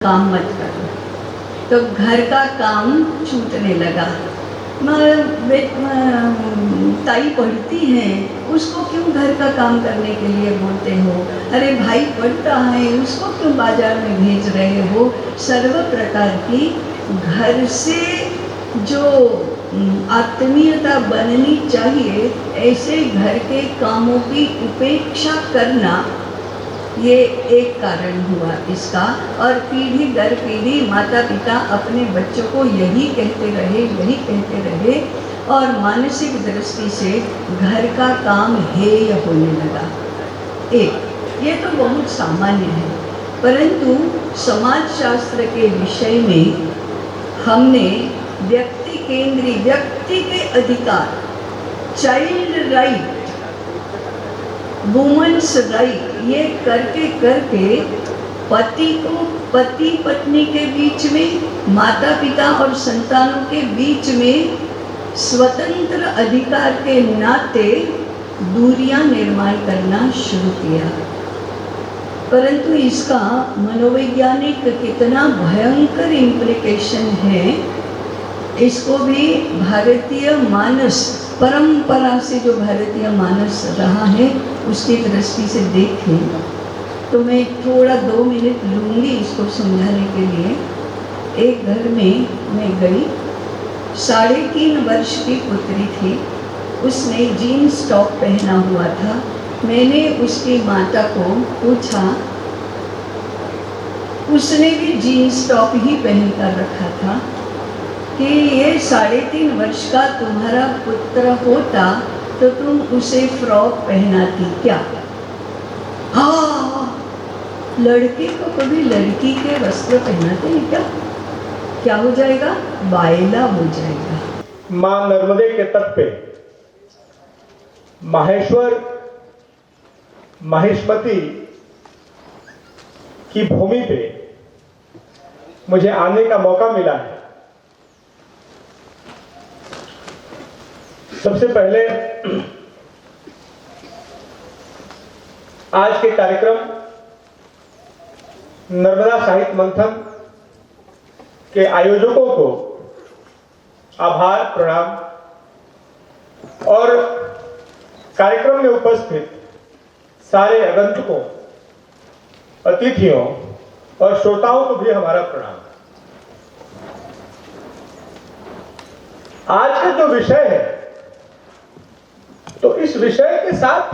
काम मत करो। तो घर का काम छूटने लगा। ताई पढ़ती हैं, उसको क्यों घर का काम करने के लिए बोलते हो? अरे भाई पढ़ता है, उसको क्यों बाजार में भेज रहे हो? सर्व प्रकार की घर से जो आत्मीयता बननी चाहिए, ऐसे घर के कामों की उपेक्षा करना, ये एक कारण हुआ इसका। और पीढ़ी दर पीढ़ी माता पिता अपने बच्चों को यही कहते रहे और मानसिक दृष्टि से घर का काम हेय होने लगा। एक ये तो बहुत सामान्य है, परंतु समाजशास्त्र के विषय में हमने व्यक्ति केंद्रीय, व्यक्ति के अधिकार, चाइल्ड राइट, वुमेन्स राइट, ये करके पति पत्नी के बीच में, माता पिता और संतानों के बीच में स्वतंत्र अधिकार के नाते दूरियां निर्माण करना शुरू किया। परंतु इसका मनोवैज्ञानिक कितना भयंकर इम्प्लिकेशन है, इसको भी भारतीय मानस परंपरा से, जो भारतीय मानस रहा है उसकी दृष्टि से देखें तो मैं थोड़ा 2 मिनट लूँगी इसको समझाने के लिए। एक घर में मैं गई, 3.5 वर्ष की पुत्री थी, उसने जीन्स टॉप पहना हुआ था। मैंने उसकी माता को पूछा, उसने भी जीन्स टॉप ही पहन कर रखा था, कि ये 3.5 वर्ष का तुम्हारा पुत्र होता तो तुम उसे फ्रॉक पहनाती क्या? हाँ, लड़के को कभी लड़की के वस्त्र पहनाते हैं क्या? क्या हो जाएगा? बायला हो जाएगा। मां नर्मदे के तट पे माहेश्वर माहेश्वती की भूमि पे मुझे आने का मौका मिला है। सबसे पहले आज के कार्यक्रम नर्मदा साहित्य मंथन के आयोजकों को आभार प्रणाम, और कार्यक्रम में उपस्थित सारे आगंतुकों, अतिथियों और श्रोताओं को भी हमारा प्रणाम। आज का जो विषय है, तो इस विषय के साथ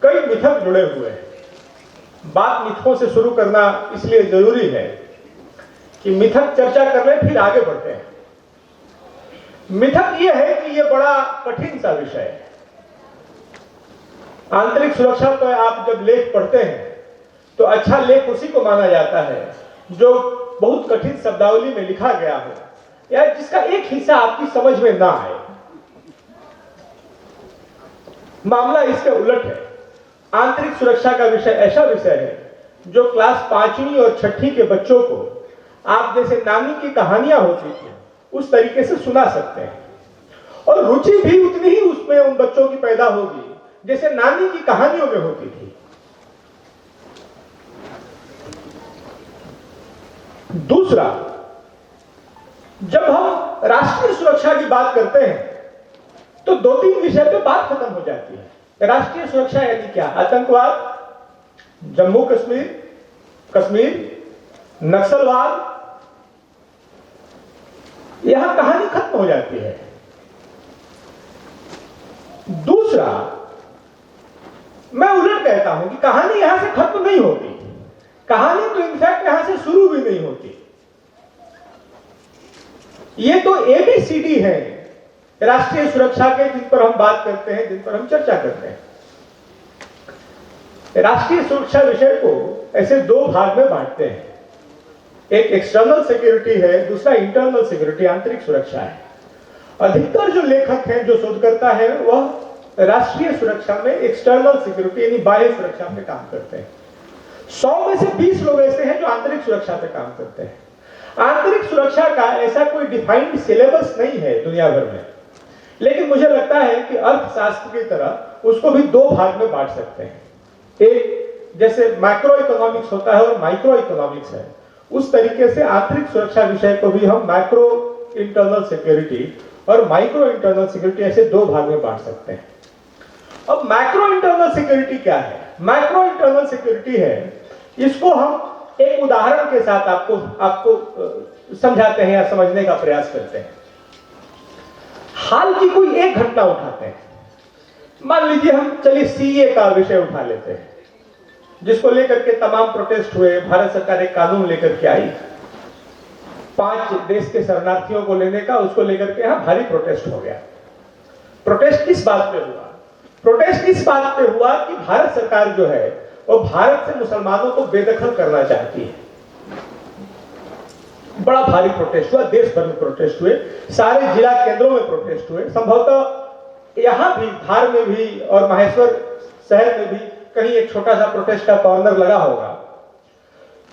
कई मिथक जुड़े हुए हैं। बात मिथकों से शुरू करना इसलिए जरूरी है कि मिथक चर्चा कर ले, फिर आगे बढ़ते हैं। मिथक यह है कि यह बड़ा कठिन सा विषय है। आंतरिक सुरक्षा पर आप जब लेख पढ़ते हैं तो अच्छा लेख उसी को माना जाता है जो बहुत कठिन शब्दावली में लिखा गया हो, या जिसका एक हिस्सा आपकी समझ में ना आए। मामला इसके उलट है। आंतरिक सुरक्षा का विषय ऐसा विषय है जो क्लास 5वीं और 6ठी के बच्चों को आप जैसे नानी की कहानियां होती थी उस तरीके से सुना सकते हैं, और रुचि भी उतनी ही उसमें उन बच्चों की पैदा होगी जैसे नानी की कहानियों में होती थी। दूसरा, जब हम राष्ट्रीय सुरक्षा की बात करते हैं तो 2-3 विषय पे बात खत्म हो जाती है। राष्ट्रीय सुरक्षा यानी क्या? आतंकवाद, जम्मू कश्मीर, नक्सलवाद, यहां कहानी खत्म हो जाती है। दूसरा, मैं उलट कहता हूं कि कहानी यहां से खत्म नहीं होती। कहानी तो इनफैक्ट यहां से शुरू भी नहीं होती। ये तो ABCD है राष्ट्रीय सुरक्षा के, जिन पर हम बात करते हैं, जिन पर हम चर्चा करते हैं। राष्ट्रीय सुरक्षा विषय को ऐसे 2 भाग में बांटते हैं। एक एक्सटर्नल सिक्योरिटी है, दूसरा इंटरनल सिक्योरिटी, आंतरिक सुरक्षा है। अधिकतर जो लेखक हैं, जो शोधकर्ता है, वह राष्ट्रीय सुरक्षा में एक्सटर्नल सिक्योरिटी यानी बाह्य सुरक्षा में काम करते हैं। 100 में से 20 लोग ऐसे हैं जो आंतरिक सुरक्षा पे काम करते हैं। आंतरिक सुरक्षा का ऐसा कोई डिफाइंड सिलेबस नहीं है दुनिया भर में, लेकिन मुझे लगता है कि अर्थशास्त्र की तरह उसको भी 2 भाग में बांट सकते हैं। एक जैसे मैक्रो इकोनॉमिक्स होता है और माइक्रो इकोनॉमिक्स है, उस तरीके से आंतरिक सुरक्षा विषय को भी हम मैक्रो इंटरनल सिक्योरिटी और माइक्रो इंटरनल सिक्योरिटी ऐसे दो भाग में बांट सकते हैं। अब मैक्रो इंटरनल सिक्योरिटी क्या है? मैक्रो इंटरनल सिक्योरिटी है, इसको हम एक उदाहरण के साथ आपको समझाते हैं या समझने का प्रयास करते हैं। हाल की कोई एक घटना उठाते हैं, मान लीजिए हम चलिए सीए का विषय उठा लेते हैं, जिसको लेकर के तमाम प्रोटेस्ट हुए। भारत सरकार एक कानून लेकर के आई 5 देश के शरणार्थियों को लेने का, उसको लेकर के यहां भारी प्रोटेस्ट हो गया। प्रोटेस्ट किस बात पे हुआ? प्रोटेस्ट इस बात पे हुआ कि भारत सरकार जो है वो भारत से मुसलमानों को बेदखल करना चाहती है। बड़ा भारी प्रोटेस्ट हुआ, देश भर में प्रोटेस्ट हुए, सारे जिला केंद्रों में प्रोटेस्ट हुए, संभवतः यहां भी धार में भी और माहेश्वर शहर में भी कहीं एक छोटा सा प्रोटेस्ट का कॉर्नर लगा होगा।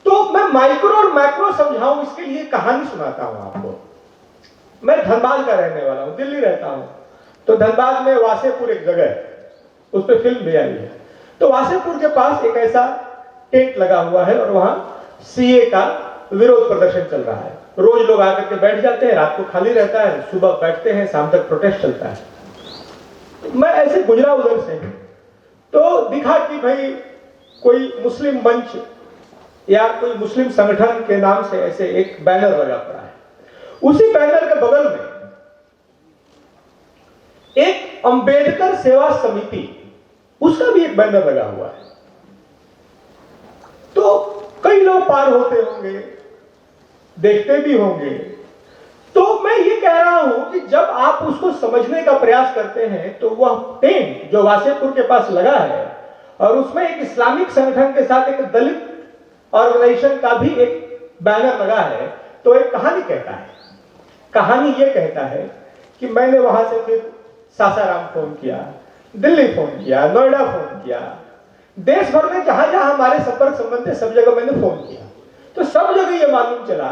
तो मैं माइक्रो और मैक्रो समझाऊं, इसके लिए कहानी सुनाता हूं आपको। मैं धनबाद का रहने वाला हूं, दिल्ली रहता हूं, तो धनबाद में वासेपुर एक जगह है, उस पर फिल्म भी आई है। तो वासेपुर के पास एक ऐसा टेंट लगा हुआ है और वहां सीए का विरोध प्रदर्शन चल रहा है। रोज लोग आकर के बैठ जाते हैं, रात को खाली रहता है, सुबह बैठते हैं, शाम तक प्रोटेस्ट चलता है। मैं ऐसे गुजरा उधर से, तो दिखा कि भाई कोई मुस्लिम मंच या कोई मुस्लिम संगठन के नाम से ऐसे एक बैनर लगा पड़ा है। उसी बैनर के बगल में एक अंबेडकर सेवा समिति, उसका भी एक बैनर लगा हुआ है। तो कई लोग पार होते होंगे, देखते भी होंगे। तो मैं ये कह रहा हूं कि जब आप उसको समझने का प्रयास करते हैं तो वह टेंट जो वासेपुर के पास लगा है और उसमें एक इस्लामिक संगठन के साथ एक दलित ऑर्गेनाइजेशन का भी एक बैनर लगा है, तो एक कहानी कहता है। कहानी ये कहता है कि मैंने वहां से फिर सासाराम फोन किया, दिल्ली फोन किया, नोएडा फोन किया, देश भर में जहां जहां हमारे संपर्क संबंध थे सब जगह मैंने फोन किया। तो सब जगह यह मालूम चला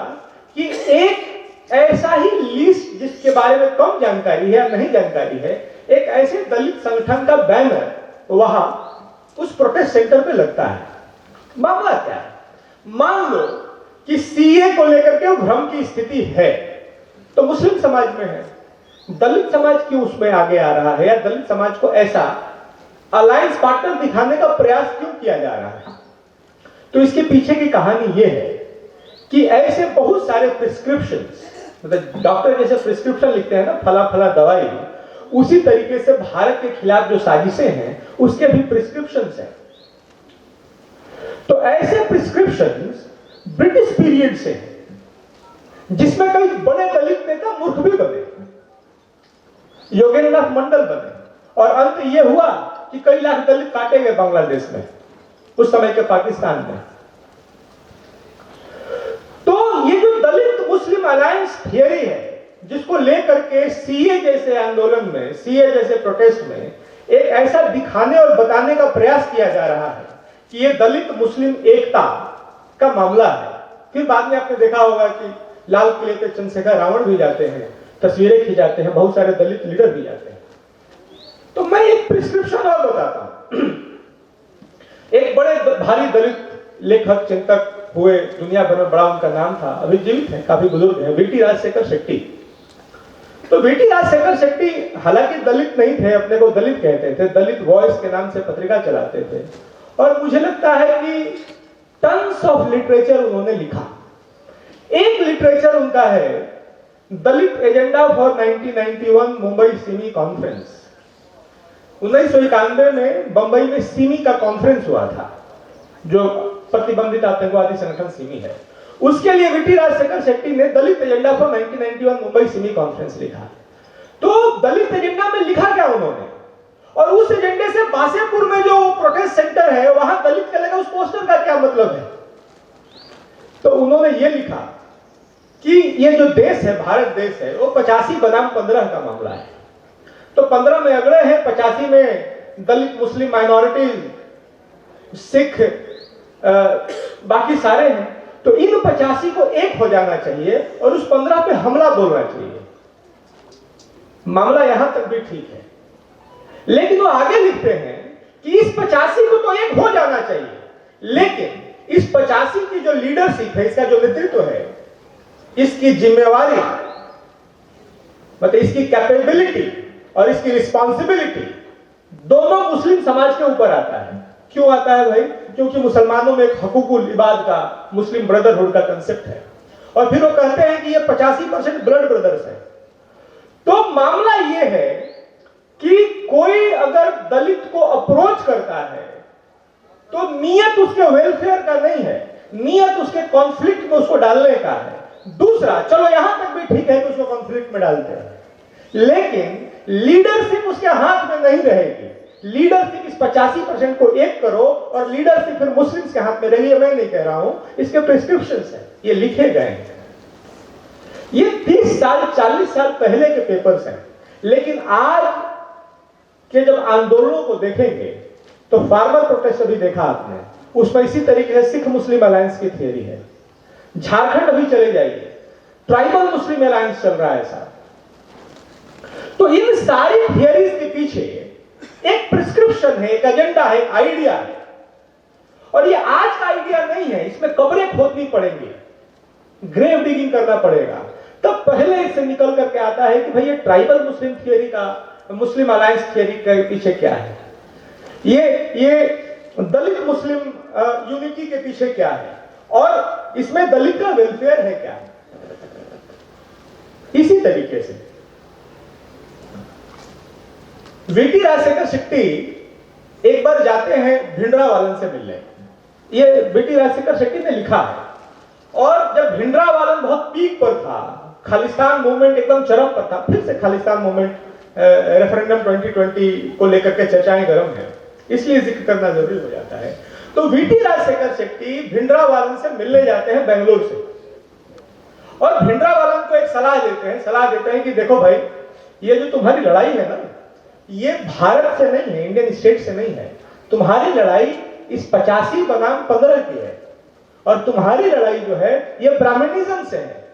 कि एक ऐसा ही लिस्ट जिसके बारे में कम जानकारी है या नहीं जानकारी है, एक ऐसे दलित संगठन का बैनर वहां उस प्रोटेस्ट सेंटर पे लगता है। मामला क्या है? मान लो कि सीए को लेकर के भ्रम की स्थिति है, तो मुस्लिम समाज में है, दलित समाज क्यों उसमें आगे आ रहा है, या दलित समाज को ऐसा अलायंस पार्टनर दिखाने का प्रयास क्यों किया जा रहा है? तो इसके पीछे की कहानी यह है कि ऐसे बहुत सारे प्रिस्क्रिप्शंस, मतलब डॉक्टर जैसे प्रिस्क्रिप्शन लिखते हैं ना, फला फला दवाई, उसी तरीके से भारत के खिलाफ जो साजिशें हैं उसके भी प्रिस्क्रिप्शंस हैं। तो ऐसे प्रिस्क्रिप्शंस ब्रिटिश पीरियड से हैं, जिसमें कई बड़े दलित नेता मूर्ख भी बने, योगेंद्रनाथ मंडल बने, और अंत यह हुआ कि कई लाख दलित काटे गए बांग्लादेश में, उस समय के पाकिस्तान में। तो ये जो दलित मुस्लिम अलायंस थियरी है, जिसको लेकर के सीए जैसे आंदोलन में, सीए जैसे प्रोटेस्ट में एक ऐसा दिखाने और बताने का प्रयास किया जा रहा है कि ये दलित मुस्लिम एकता का मामला है। फिर बाद में आपने देखा होगा कि लाल किले पे चंद्रशेखर रावण भी जाते हैं, तस्वीरें खिंचाते हैं, बहुत सारे दलित लीडर भी जाते हैं। तो मैं एक प्रिस्क्रिप्शन और बताता हूं। एक बड़े भारी दलित लेखक चिंतक हुए, दुनिया भर में बड़ा उनका नाम था, अभी जीवित है, काफी बुजुर्ग है, वीटी राजशेखर शेट्टी। तो वीटी राजशेखर शेट्टी हालांकि दलित नहीं थे, अपने को दलित कहते थे, दलित वॉइस के नाम से पत्रिका चलाते थे, और मुझे लगता है कि टन्स ऑफ लिटरेचर उन्होंने लिखा। एक लिटरेचर उनका है दलित एजेंडा फॉर 1991 मुंबई सिमी कॉन्फ्रेंस। 1991 में बंबई में सिमी का कॉन्फ्रेंस हुआ था, जो प्रतिबंधित आतंकवादी संगठन सिमी है। उसके लिए वीटी राजशेखर शेट्टी ने दलित एजेंडा फॉर 1991 मुंबई सिमी कॉन्फ्रेंस लिखा। तो दलित एजेंडा में लिखा क्या उन्होंने, और उस एजेंडे से बासेपुर में जो प्रोटेस्ट सेंटर है वहां दलित का लगा, उस पोस्टर का क्या मतलब है? तो उन्होंने ये लिखा कि ये जो देश है, भारत देश है, वो 85 बनाम 15 का मामला है। तो 15 में अगड़े हैं, 85 में दलित मुस्लिम माइनॉरिटीज, सिख, बाकी सारे हैं। तो इन 85 को एक हो जाना चाहिए और उस 15 पे हमला बोलना चाहिए। मामला यहां तक भी ठीक है, लेकिन वो आगे लिखते हैं कि इस 85 को तो एक हो जाना चाहिए, लेकिन इस 85 की जो लीडरशिप है, इसका जो नेतृत्व है, इसकी जिम्मेवारी, मतलब इसकी कैपेबिलिटी और इसकी रिस्पॉन्सिबिलिटी दोनों मुस्लिम समाज के ऊपर आता है। क्यों आता है भाई? क्योंकि मुसलमानों में एक हकूकुल इबाद का, मुस्लिम ब्रदरहुड का कंसेप्ट है, और फिर वो कहते हैं कि ये 85% ब्लड ब्रदर्स है। तो मामला ये है कि कोई अगर दलित को अप्रोच करता है तो नियत उसके वेलफेयर का नहीं है, नियत उसके कॉन्फ्लिक्ट में उसको डालने का है। दूसरा, चलो यहां तक भी ठीक है कि उसको कॉन्फ्लिक्ट में डालते हैं, लेकिन लीडरशिप उसके हाथ में नहीं रहेगी। लीडरशिप इस 85% को एक करो और लीडरशिप फिर मुस्लिम्स के हाथ में रही है। मैं नहीं कह रहा हूं, इसके प्रिस्क्रिप्शंस हैं, ये लिखे गए हैं। ये 30 साल 40 साल पहले के पेपर्स हैं, लेकिन आज के जब आंदोलनों को देखेंगे तो फार्मर प्रोटेस्ट अभी देखा आपने, उसमें इसी तरीके से सिख मुस्लिम अलायंस की थियरी है। झारखंड अभी चले जाइए, ट्राइबल मुस्लिम अलायंस चल रहा है साहब। तो इन सारी थियरीज के पीछे एक प्रिस्क्रिप्शन है, एक एजेंडा है, एक आइडिया है, और ये आज का आइडिया नहीं है। इसमें कब्रें खोदनी पड़ेंगी, ग्रेव डिगिंग करना पड़ेगा, तब पहले इससे निकल करके आता है कि भाई ये ट्राइबल मुस्लिम थियरी का, मुस्लिम अलायंस थियरी के पीछे क्या है, ये दलित मुस्लिम यूनिटी के पीछे क्या है, और इसमें दलित का वेलफेयर है क्या। इसी तरीके से वीटी राजशेखर शेट्टी एक बार जाते हैं भिंडरावालन से मिलने। ये वीटी राजशेखर शेट्टी ने लिखा है, और जब भिंडरावालन बहुत पीक पर था, खालिस्तान मूवमेंट एकदम चरम पर था, फिर से खालिस्तान मूवमेंट रेफरेंडम 2020 को लेकर के चर्चाएं गर्म है, इसलिए जिक्र करना जरूरी हो जाता है। तो वीटी राजशेखर शेट्टी भिंडरावालन से मिलने जाते हैं बेंगलोर से, और भिंडरावालन को एक सलाह देते हैं कि देखो भाई, ये जो तुम्हारी लड़ाई है ना, ये भारत से नहीं है, इंडियन स्टेट से नहीं है। तुम्हारी लड़ाई इस 85 बनाम 15 की है, और तुम्हारी लड़ाई जो है ये ब्राह्मणिज्म से है।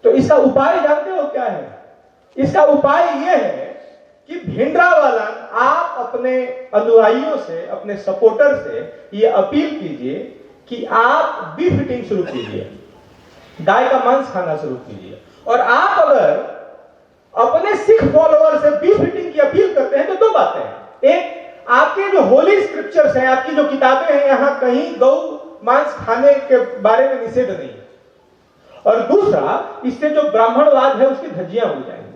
तो इसका उपाय जानते हो क्या है? इसका उपाय यह है कि भिंडरावालन आप अपने अनुयायियों से, अपने सपोर्टर से ये अपील कीजिए कि आप बीफ ईटिंग शुरू कीजिए, गाय का मांस खाना शुरू कीजिए। और आप अगर अपने सिख फॉलोअर से बीफ ईटिंग की अपील करते हैं तो दो बातें हैं। एक, आपके जो होली स्क्रिप्चर्स हैं, आपकी जो किताबें हैं, यहां कहीं गौ मांस खाने के बारे में निषेध नहीं है, और दूसरा, इससे जो ब्राह्मणवाद है उसकी धज्जियां उड़ जाएंगी।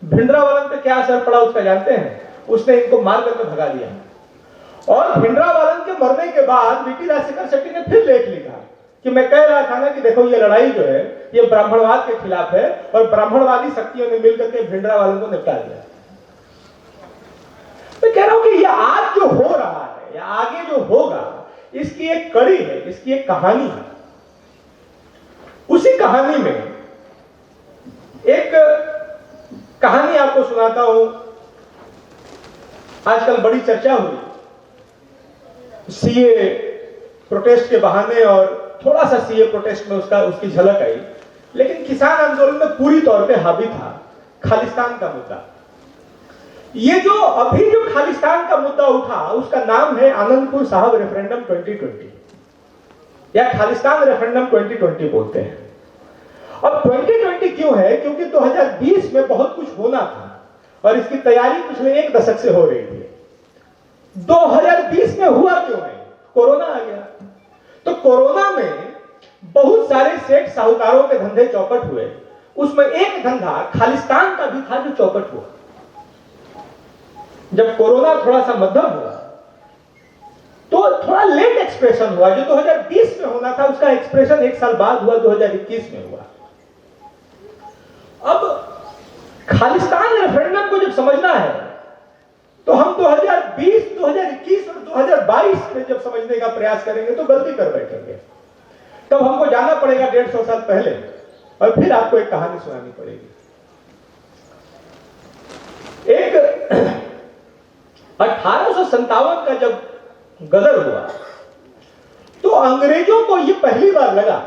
भिंडरावालन पे क्या असर पड़ा उसका जानते हैं? उसने इनको मार करके भगा दिया, और भिंडरावालन के मरने के बाद वीटी राजशेखर शेट्टी ने फिर लेख लिखा कि मैं कह रहा था ना कि देखो ये लड़ाई जो है ये ब्राह्मणवाद के खिलाफ है, और ब्राह्मणवादी शक्तियों ने मिलकर के भिंडरावालन को निपटा दिया। मैं कह रहा हूं कि ये आज जो हो रहा है या आगे जो होगा, इसकी एक कड़ी है, इसकी एक कहानी है। उसी कहानी में एक कहानी आपको सुनाता हूं। आजकल बड़ी चर्चा हुई सीए प्रोटेस्ट के बहाने, और थोड़ा सा सीए प्रोटेस्ट में उसकी झलक आई, लेकिन किसान आंदोलन में पूरी तौर पे हावी था खालिस्तान का मुद्दा। ये जो अभी जो खालिस्तान का मुद्दा उठा, उसका नाम है आनंदपुर साहब रेफरेंडम 2020, या खालिस्तान रेफरेंडम 2020 बोलते हैं। अब 2020 क्यों है? क्योंकि 2020 में बहुत कुछ होना था, और इसकी तैयारी पिछले एक दशक से हो रही थी। 2020 में हुआ क्यों नहीं? कोरोना आ गया। तो कोरोना में बहुत सारे सेठ साहूकारों के धंधे चौपट हुए, उसमें एक धंधा खालिस्तान का भी था जो चौपट हुआ। जब कोरोना थोड़ा सा मध्यम हुआ तो थोड़ा लेट एक्सप्रेशन हुआ, जो 2020 में होना था उसका एक्सप्रेशन एक साल बाद हुआ, 2021 में हुआ। अब खालिस्तान रेफरेंडम को जब समझना है तो हम 2020, 2021 और 2022 में जब समझने का प्रयास करेंगे तो गलती कर बैठेंगे। तब हमको जाना पड़ेगा 150 साल पहले, और फिर आपको एक कहानी सुनानी पड़ेगी। एक 1857 का जब गदर हुआ तो अंग्रेजों को यह पहली बार लगा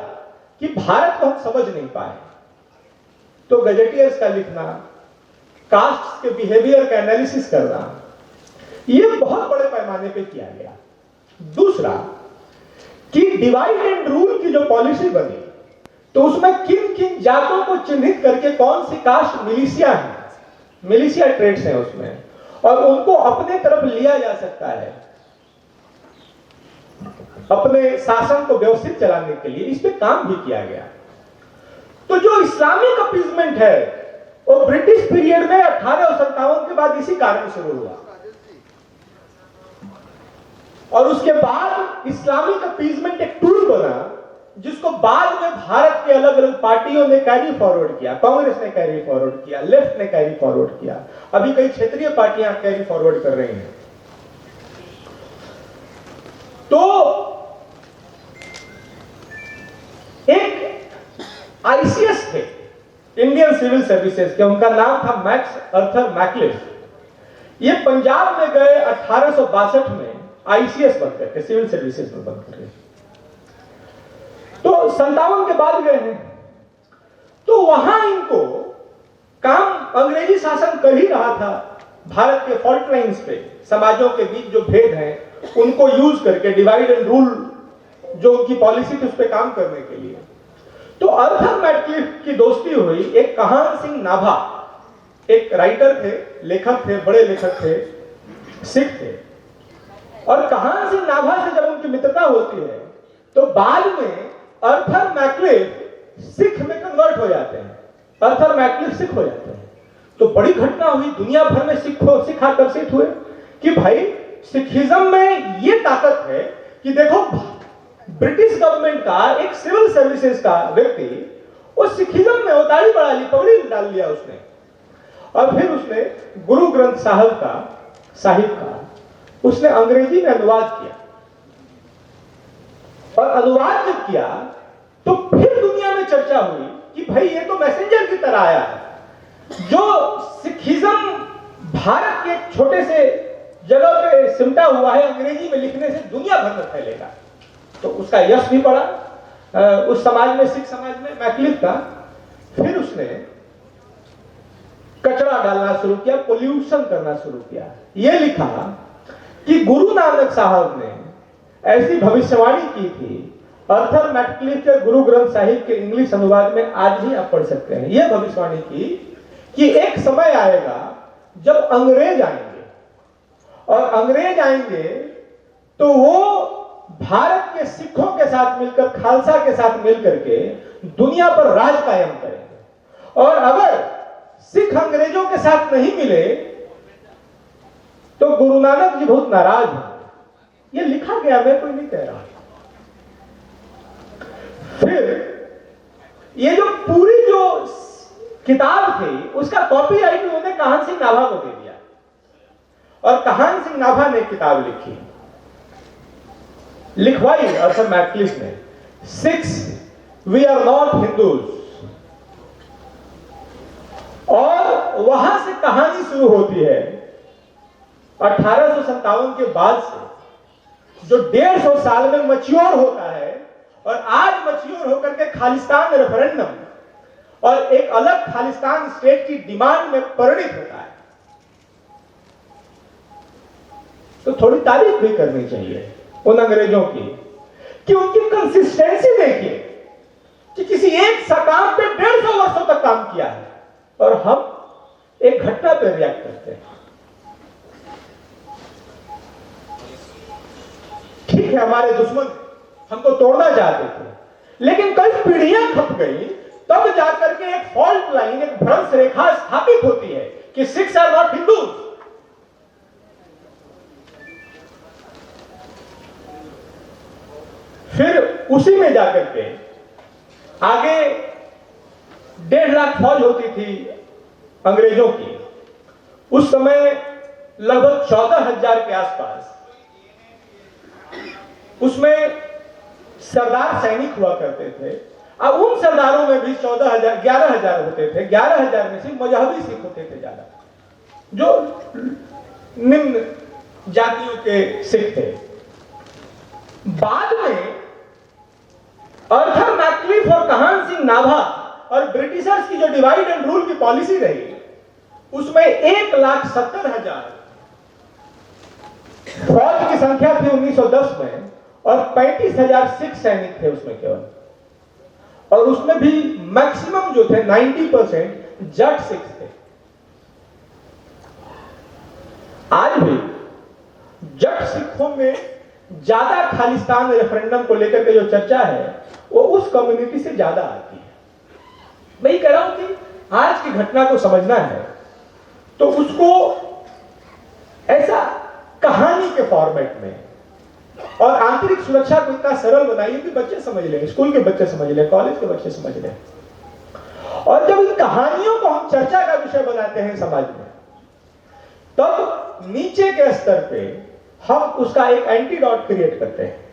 कि भारत को हम समझ नहीं पाए। तो गजेटियर्स का लिखना, कास्ट के बिहेवियर का एनालिसिस करना, यह बहुत बड़े पैमाने पे किया गया। दूसरा कि डिवाइड एंड रूल की जो पॉलिसी बनी, तो उसमें किन किन जातों को चिन्हित करके कौन सी कास्ट मिलिशिया है, मिलिशिया ट्रेड्स हैं उसमें, और उनको अपने तरफ लिया जा सकता है अपने शासन को व्यवस्थित चलाने के लिए, इस पे काम भी किया गया। तो जो इस्लामिक अपीजमेंट है वो ब्रिटिश पीरियड में 1857 के बाद इसी कारण शुरू हुआ, और उसके बाद इस्लामिक अपीजमेंट एक टूल बना जिसको बाद में भारत के अलग अलग पार्टियों ने कैरी फॉरवर्ड किया। कांग्रेस ने कैरी फॉरवर्ड किया, लेफ्ट ने कैरी फॉरवर्ड किया, अभी कई क्षेत्रीय पार्टियां कैरी फॉरवर्ड कर रही हैं। तो एक आईसीएस थे इंडियन सिविल सर्विसेज के, उनका नाम था मैक्स अर्थर मैकलिफ। ये पंजाब में गए 1862 में आईसीएस बन करके, सिविल सर्विसेज में बन करके, तो 57 के बाद गए हैं। तो वहां इनको काम अंग्रेजी शासन कर ही रहा था भारत के फॉल्ट लाइन्स पे, समाजों के बीच जो भेद हैं उनको यूज करके, डिवाइड एंड रूल जो उनकी पॉलिसी थी उस पर काम करने के लिए। तो अर्थर मैकलिफ की दोस्ती हुई एक कहान सिंह नाभा, एक राइटर थे, लेखक थे, बड़े लेखक थे, सिख थे। और कहान सिंह नाभा से जब उनकी मित्रता होती है तो बाद में अर्थर मैकलिफ सिख में कन्वर्ट हो जाते हैं, अर्थर मैकलिफ सिख हो जाते हैं। तो बड़ी घटना हुई, दुनिया भर में सिख आकर्षित हुए कि भाई सिखिज्म में ये ताकत है कि देखो ब्रिटिश गवर्नमेंट का एक सिविल सर्विसेज का व्यक्ति उस सिखिज्म में उतारी बढ़ा ली, पगड़ी डाल लिया उसने, और फिर उसने गुरु ग्रंथ साहिब का उसने अंग्रेजी में अनुवाद किया, और अनुवाद जब किया तो फिर दुनिया में चर्चा हुई कि भाई ये तो मैसेंजर की तरह आया है, जो सिखिज्म भारत के एक छोटे से जगह पे सिमटा हुआ है, अंग्रेजी में लिखने से दुनिया भर में फैलेगा। तो उसका यश भी पड़ा उस समाज में, सिख समाज में, मैकलिफ का। फिर उसने कचरा डालना शुरू किया, पोल्यूशन करना शुरू किया। यह लिखा कि गुरु नानक साहब ने ऐसी भविष्यवाणी की थी, अर्थर मैकलिफ के गुरु ग्रंथ साहिब के इंग्लिश अनुवाद में आज भी आप पढ़ सकते हैं। यह भविष्यवाणी की कि एक समय आएगा जब अंग्रेज आएंगे, और अंग्रेज आएंगे तो वो भारत के सिखों के साथ मिलकर, खालसा के साथ मिलकर के दुनिया पर राज कायम करेंगे, और अगर सिख अंग्रेजों के साथ नहीं मिले तो गुरु नानक जी बहुत नाराज होंगे। ये लिखा गया, मैं कोई नहीं कह रहा। फिर ये जो पूरी जो किताब थी उसका कॉपीराइट उन्होंने कहान सिंह नाभा को दे दिया, और कहान सिंह नाभा ने किताब लिखी, लिखवाई अर्थर मैकलिफ ने, Sikhs we are not Hindus. और वहां से कहानी शुरू होती है 1857 के बाद से, जो 150 साल में मैच्योर होता है, और आज मैच्योर होकर के खालिस्तान रेफरेंडम और एक अलग खालिस्तान स्टेट की डिमांड में परिणित होता है। तो थोड़ी तारीफ भी करनी चाहिए उन अंग्रेजों की कि उनकी कंसिस्टेंसी देखिए कि किसी एक काम पे 150 वर्षों तक काम किया है, और हम एक घटना पे रिएक्ट करते हैं। ठीक है, हमारे दुश्मन हमको तोड़ना चाहते थे, लेकिन कई पीढ़ियां खप गई, तब जाकर के एक फॉल्ट लाइन, एक भ्रंश रेखा स्थापित होती है कि सिक्स आर नॉट हिंदूज। फिर उसी में जाकर के आगे 1.5 लाख फौज होती थी अंग्रेजों की। उस समय लगभग 14,000 के आसपास उसमें सरदार सैनिक हुआ करते थे। अब उन सरदारों में भी 11,000 होते थे। 11,000 में से मजहबी सिख होते थे ज्यादा, जो निम्न जातियों के सिख थे। बाद में अर्थर मैकलिफ और कहान सिंह नाभा और ब्रिटिशर्स की जो डिवाइड एंड रूल की पॉलिसी रही, उसमें 1,70,000 फौज की संख्या थी 1910 में, और 35,000 सिख सैनिक थे उसमें केवल, और उसमें भी मैक्सिमम जो थे 90% जट सिख थे। आज भी जट सिखों में ज्यादा खालिस्तान रेफरेंडम को लेकर के जो चर्चा है वो उस कम्युनिटी से ज्यादा आती है। मैं ये कह रहा हूं कि आज की घटना को समझना है तो उसको ऐसा कहानी के फॉर्मेट में और आंतरिक सुरक्षा को इतना सरल बनाइए कि बच्चे समझ लें, स्कूल के बच्चे समझ लें, कॉलेज के बच्चे समझ लें। और जब इन कहानियों को हम चर्चा का विषय बनाते हैं समाज में, तब नीचे के स्तर पे हम उसका एक एंटीडोट क्रिएट करते हैं।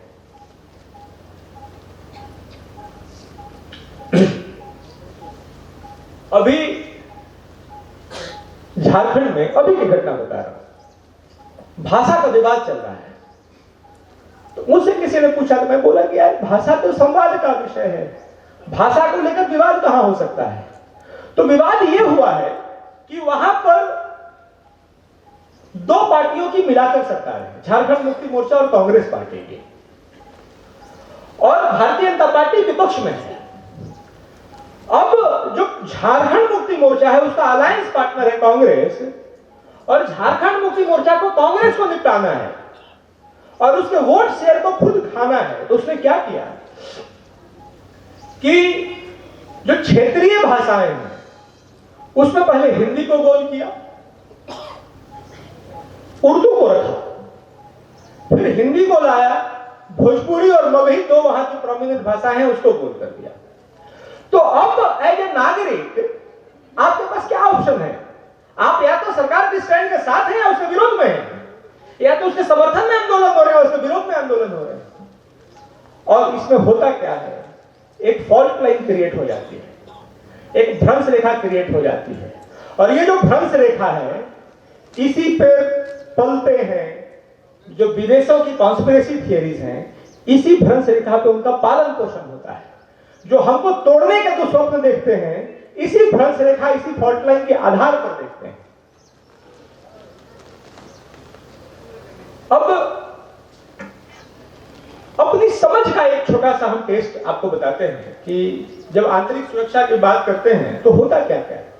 अभी झारखंड में अभी की घटना बता रहा हूं, भाषा का विवाद चल रहा है। तो मुझसे किसी ने पूछा तो मैं बोला कि यार भाषा तो संवाद का विषय है, भाषा को लेकर विवाद कहां हो सकता है। तो विवाद यह हुआ है कि वहां पर दो पार्टियों की मिलाकर सरकार है, झारखंड मुक्ति मोर्चा और कांग्रेस पार्टी की, और भारतीय जनता पार्टी विपक्ष में है। अब जो झारखंड मुक्ति मोर्चा है उसका अलायंस पार्टनर है कांग्रेस, और झारखंड मुक्ति मोर्चा को कांग्रेस को निपटाना है और उसके वोट शेयर को खुद खाना है। तो उसने क्या किया कि जो क्षेत्रीय भाषाएं हैं उसमें पहले हिंदी को गोल किया, उर्दू को रखा, फिर हिंदी को लाया, भोजपुरी और मगही दो वहां की प्रोमिनेंट भाषाएं हैं उसको गोल कर दिया। तो अब एज ए नागरिक आपके पास क्या ऑप्शन है? आप या तो सरकार के स्टैंड के साथ हैं या उसके विरोध में हैं, या तो उसके समर्थन में आंदोलन हो रहे हैं उसके विरोध में आंदोलन हो रहे हैं। और इसमें होता क्या है, एक फॉल्ट लाइन क्रिएट हो जाती है, एक भ्रंश रेखा क्रिएट हो जाती है, और ये जो भ्रंश रेखा है इसी पे पलते हैं जो विदेशों की कॉन्स्पिरेसी थियरीज हैं, इसी भ्रंश रेखा पे उनका पालन पोषण होता है। जो हमको तोड़ने के जो स्वप्न देखते हैं इसी भ्रंश रेखा, इसी फॉल्ट लाइन के आधार पर देखते हैं। अब अपनी समझ का एक छोटा सा हम टेस्ट आपको बताते हैं कि जब आंतरिक सुरक्षा की बात करते हैं तो होता क्या क्या है।